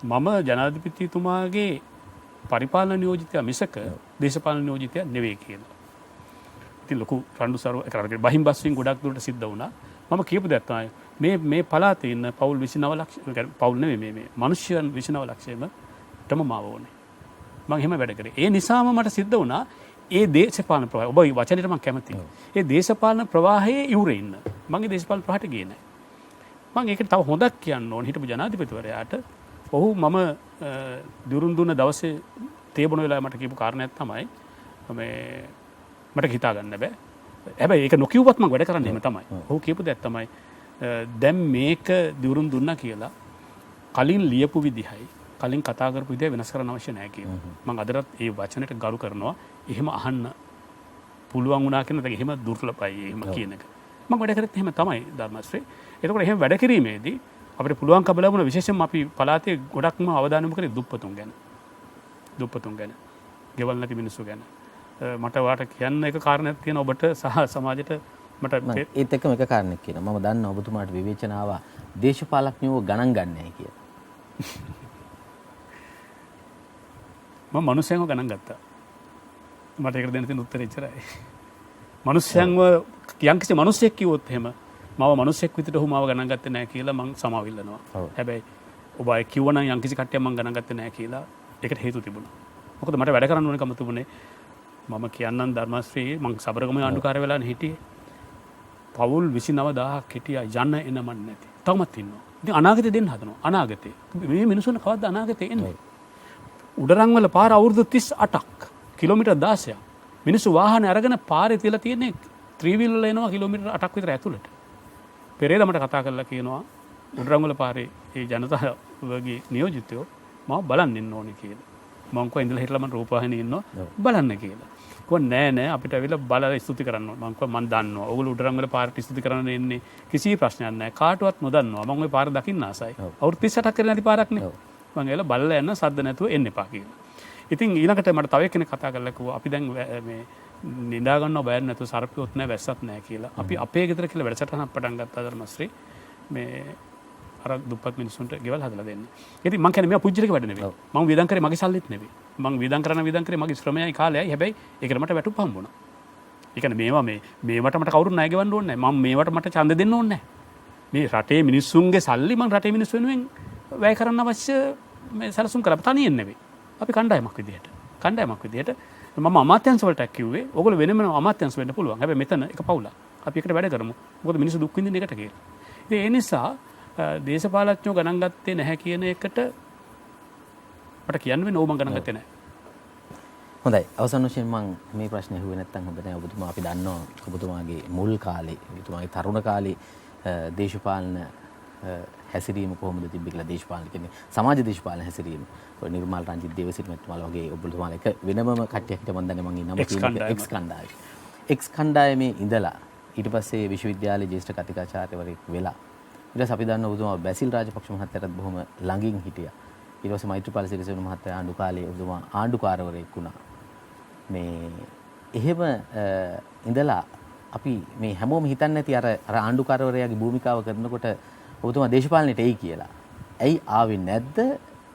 මම ජනාධිපතිතුමාගේ පරිපාලන නියෝජිතයා මිසක දේශපාලන නියෝජිතයා නෙවෙයි කියලා. ඉතින් ලොකු රණ්ඩු සරුව කරගෙන බහින් බස්වින් ගොඩක් දුරට සිද්ධ වුණා. මම කියපු දෙයක් තමයි මේ පළාතේ ඉන්න පවුල් 29 ලක්ෂ පවුල් නෙවෙයි මේ මිනිස්යන් 29 ලක්ෂයම තම මාව ඕනේ. මම එහෙම වැඩ කරේ. ඒ නිසාම මට සිද්ධ වුණා ඒ දේශපාලන ප්‍රවාහය ඔබ වචනෙට මම කැමතියි. ඒ දේශපාලන ප්‍රවාහයේ ඉවුරේ ඉන්න. මම ඒ දේශපාලන ප්‍රවාහයට ගියේ නැහැ. මම ඒකට තව හොඳක් කියන්න ඕන හිටපු ජනාධිපතිවරයාට ඔහු මම දුරුන් දුන්න දවසේ තේබුණ වෙලාව මට කියපු කාරණයක් තමයි මට හිතා ගන්න බෑ. හැබැයි ඒක නොකියුවත් මම වැඩ කරන්නේ එහෙම තමයි. ඔහු කියපු දෙයක් තමයි දැන් මේක දුරුන් දුන්නා කියලා කලින් ලියපු විදිහයි කලින් කතා කරපු විදිහ වෙනස් කරන්න අවශ්‍ය නැහැ කියලා. මම අදටත් ඒ වචනෙට ගරු කරනවා. එහෙම අහන්න පුළුවන් වුණා කියන එක එහෙම දුර්ලභයි එහෙම කියන එක. මම වැඩ කරත් එහෙම තමයි ධර්මශ්‍රී. ඒකෝර එහෙම වැඩ කිරීමේදී අපිට පුළුවන්කම ලැබුණ විශේෂයෙන්ම අපි පළාතේ ගොඩක්ම අවධානය යොමු කරේ දුප්පතුන් ගැන. දුප්පතුන් ගැන. ගෙවල් නැති මිනිස්සු ගැන. මට වාට කියන්න එක කාරණයක් තියෙන ඔබට සහ සමාජයට මට ඒත් එක්කම එක කාරණයක් කියනවා. මම දන්නවා ඔබතුමාට විවේචන ආවා දේශපාලඥයෝ ගණන් ගන්නෑ කියලා. මම මිනිස්සුන්ව ගණන් ගත්තා. මට ඒකට දෙන්න තියෙන උත්තරේ ඉච්චරයි. මිනිස්සුන්ව යම්කිසි මිනිස්සෙක් කිව්වොත් එහෙම මම මිනිස්සෙක් විදිහට ඔහු මාව ගණන් ගත්තේ නැහැ කියලා මං සමාව ඉල්ලනවා. හැබැයි ඔබ අය කිව්වනම් යම්කිසි කට්ටියක් මං ගණන් ගත්තේ නැහැ කියලා ඒකට හේතු තිබුණා. මොකද මට වැඩ කරන්න ඕනකම තිබුණේ මම කියන්නම් ධර්මශ්‍රී මං සබරගම ආණ්ඩුකාරය වෙලානේ හිටියේ. පවුල් 29000ක් හිටියා යන්න එන මන් නැති. තවමත් ඉන්නවා. ඉතින් අනාගතේ දෙන්න හදනවා. අනාගතේ. මේ මිනිස්සුන්ට කවද්ද අනාගතේ එන්නේ? උඩරංවල පාර අවුරුදු 38ක් කිලෝමීටර් 16ක්. මිනිස්සු වාහනේ අරගෙන පාරේ තියලා තියෙන්නේ ත්‍රිවිල් වල එනවා කිලෝමීටර් 8ක් විතර ඇතුළට. පෙරේද මට කතා කරලා කියනවා උඩරංවල පාරේ ඒ ජනතාවගේ නියෝජිතයෝ මම බලන්න ඉන්න ඕනේ කියලා. මම කොහේ ඉඳලා හිටලා මම රූපවාහිනියේ ඉන්නවා බලන්න කියලා. කොහොම නෑ අපිට ඇවිල්ලා බලලා ස්තුති කරන්න ඕන. මම කොහොම මම දන්නවා. ඕගොල්ලෝ උඩරංවල පාරට ස්තුති කරන්න එන්නේ කිසි ප්‍රශ්නයක් නෑ. කාටවත් නොදන්නවා. මම ওই පාර දකින්න ආසයි. අවුරුදු 38ක් කරලා නැති පාරක් නේ. මම ඇවිල්ලා බලලා යන්න සද්ද නැතුව එන්න එපා කියලා. ඉතින් ඊළඟට මට තව කෙනෙක් කතා කරලා කිව්වා අපි දැන් මේ නිදා ගන්නව බයන්න නැතුව සර්පියොත් නැහැ වැස්සත් නැහැ කියලා. අපි අපේ ගෙදර කියලා වැඩසටහනක් පටන් ගත්තා ධර්මශ්‍රී. මේ අර දුප්පත් මිනිස්සුන්ට ගෙවල් හදලා දෙන්න. ඉතින් මං කියන්නේ මේවා පුජ්‍යලක වැඩ නෙවෙයි. මම වියදම් කරේ මගේ සල්ලිත් නෙවෙයි. මං වියදම් කරේ මගේ ශ්‍රමයයි කාලයයි. හැබැයි ඒකට මට වැටුප් හම්බුණා. ඒ කියන්නේ මේවා මේවට මට කවුරුත් ණය ගෙවන්න ඕනේ නැහැ. මම මේවට මට ඡන්ද දෙන්න ඕනේ නැහැ. මේ රටේ මිනිස්සුන්ගේ සල්ලි මං රටේ මිනිස්සු වෙනුවෙන් වැය කරන්න අවශ්‍ය මේ සැලසුම් කරා තනියෙන් නෙවෙයි. අපි කණ්ඩායමක් විදිහට මම අමාත්‍යංශ වලට කිව්වේ ඕගොල්ලෝ වෙනම අමාත්‍යංශ වෙන්න පුළුවන්. හැබැයි මෙතන එක පවුලක්. අපි එකට වැඩ කරමු. මොකද මිනිස්සු දුක් විඳින එකට කියලා. ඉතින් ඒ නිසා දේශපාලඥයෝ ගණන් ගත්තේ නැහැ කියන එකට මට කියන්න වෙන ඕම ගණන් ගත්තේ නැහැ. හොඳයි. අවසන් වශයෙන් මම මේ ප්‍රශ්නේ අහුවේ නැත්නම් හොඳ නැහැ. ඔබතුමා අපි දන්නවා ඔබතුමාගේ මුල් කාලේ, ඔබතුමාගේ තරුණ කාලේ දේශපාලන හැසිරීම කොහොමද තිබ්බේ කියලා දේශපාලන කියන්නේ සමාජ දේශපාලන හැසිරීම. ඔය නිර්මල් රංජිත් දේවසිරි මහත්මයාලා වගේ ඔබතුමාලා එක වෙනමම කට්ටියක් හිට මම දන්නේ මම ඉන්නම තියෙන එක්ස් කණ්ඩායම. එක්ස් කණ්ඩායමේ ඉඳලා ඊට පස්සේ විශ්වවිද්‍යාලයේ ජ්‍යෙෂ්ඨ කතිකාචාර්යවරයෙක් වෙලා ඊට පස්සේ අපි දන්නවා ඔබතුමා බැසිල් රාජපක්ෂ මහත්තයාටත් බොහොම ළඟින් හිටියා. ඊට පස්සේ මෛත්‍රීපාල සිරිසේන මහත්තයා ආණ්ඩු කාලේ ඔබතුමා ආණ්ඩුකාරවරයෙක් වුණා. මේ එහෙම ඉඳලා අපි මේ හැමෝම හිතන්නේ නැති අර ආණ්ඩුකාරවරයාගේ භූමිකාව කරනකොට ඔබතුමා දේශපාලනයට එයි කියලා. ඇයි ආවේ නැද්ද?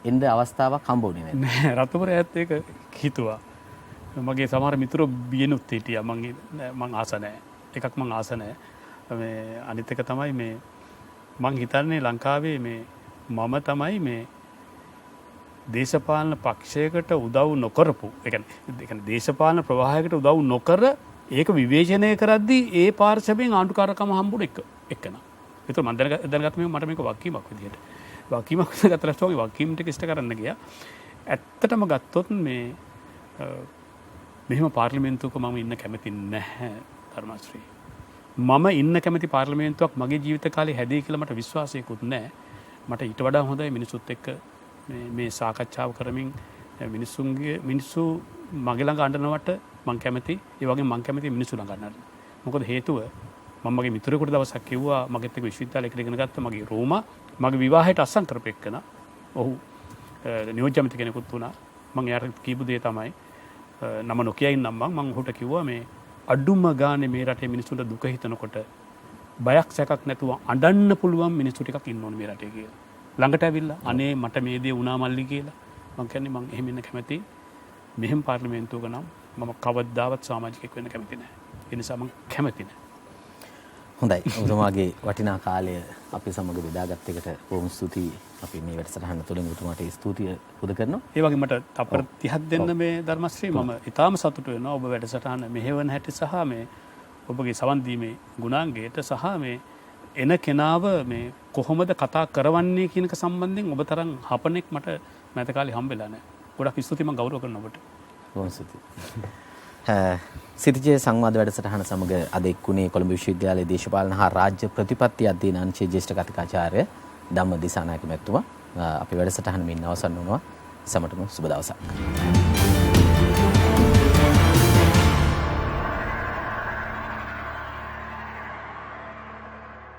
එන්න අවස්ථාවක් හම්බුනේ නැද්ද? නෑ රතුපුරයත් ඒක හිතුවා. මගේ සමහර මිතුරෝ බියනුත් හිටියා. මං ආස නෑ. එකක් මං ආස නෑ. මේ අනිත් එක තමයි මේ මං හිතන්නේ ලංකාවේ මේ මම තමයි මේ දේශපාලන පක්ෂයකට උදව් නොකරපු. ඒ කියන්නේ දේශපාලන ප්‍රවාහයකට උදව් නොකර ඒක විවේචනය කරද්දී ඒ පාර්ශවයෙන් ආණ්ඩුකාරකම හම්බුන එකන. ඒක මම දැනගත්ත මට මේක වගකීමක් විදියට. වගකීමක් ගත්තට ඔය වගකීම් ටික ඉෂ්ට කරන්න ගියා. ඇත්තටම ගත්තොත් මේ මෙහෙම පාර්ලිමේන්තුවක මම ඉන්න කැමති නැහැ ධර්මශ්‍රී. මම ඉන්න කැමති පාර්ලිමේන්තුවක් මගේ ජීවිත කාලේ හැදේ කියලා මට විශ්වාසයකුත් නැහැ. මට ඊට වඩා හොඳයි මිනිසුත් එක්ක මේ සාකච්ඡාව කරමින් මිනිස්සු මගේ ළඟ අඬනවට මං කැමති. ඒ වගේම මං කැමති මිනිස්සු ළඟ අඬන්න. මොකද හේතුව මම මගේ මිතුරෙකුට දවසක් කිව්වා මගෙත් එක්ක විශ්වවිද්‍යාලයකට ඉගෙන ගත්ත මගේ රෝමා මගේ විවාහයට අස්සම් කරපෙන්නන. ඔහු නියෝජ්‍යමිත කෙනෙකුත් වුණා. මම එයාට කියපු දේ තමයි නම නොකිය ඉන්නම් මම ඔහුට කිව්වා මේ අඩුම ගානේ මේ රටේ මිනිස්සුන්ට දුක හිතනකොට බයක් සැකක් නැතුව අඬන්න පුළුවන් මිනිස්සු ටිකක් ඉන්න ඕනේ මේ රටේ කියලා. ළඟට ඇවිල්ලා අනේ මට මේ දේ වුණා මල්ලි කියලා. මම කියන්නේ මම එහෙම ඉන්න කැමති. මෙහෙම පාර්ලිමේන්තුවක නම් මම කවදාවත් සමාජිකයෙක් වෙන්න කැමති නැහැ. ඒ නිසා මම කැමති නැහැ. හොඳයි. ඔබතුමාගේ වටිනා කාලය අපි සමග බෙදාගත් එකට බොහොම ස්තුතියි. අපි මේ වැඩසටහන තුළින් ඔබතුමාට ස්තුතිය පුද කරනවා. ඒ වගේ මට තප්පර 30ක් දෙන්න මේ ධර්මශ්‍රී මම ඊටාම සතුටු වෙනවා ඔබ වැඩසටහන මෙහෙවන හැටි සහ මේ ඔබගේ සවන් දීමේ ගුණාංගයට සහ මේ එන කෙනාව මේ කොහොමද කතා කරවන්නේ කියන එක සම්බන්ධයෙන් ඔබ තරම් හපනෙක් මට මෑත කාලේ හම්බෙලා නැහැ. ගොඩක් ස්තුතියි මම ගෞරව කරනවා ඔබට. බොහොම ස්තුතියි. සිටිජේ සංවාද වැඩසටහන සමග අද එක්ුණේ කොළඹ විශ්වවිද්‍යාලයේ දේශපාලන හා රාජ්‍ය ප්‍රතිපත්ති අධ්‍යයන අංශයේ ජ්‍යෙෂ්ඨ කතිකාචාර්ය ධම්ම දිසානායක මැතිතුමා. අපි වැඩසටහන මෙන්න අවසන් වුණා. සමටම සුබ දවසක්.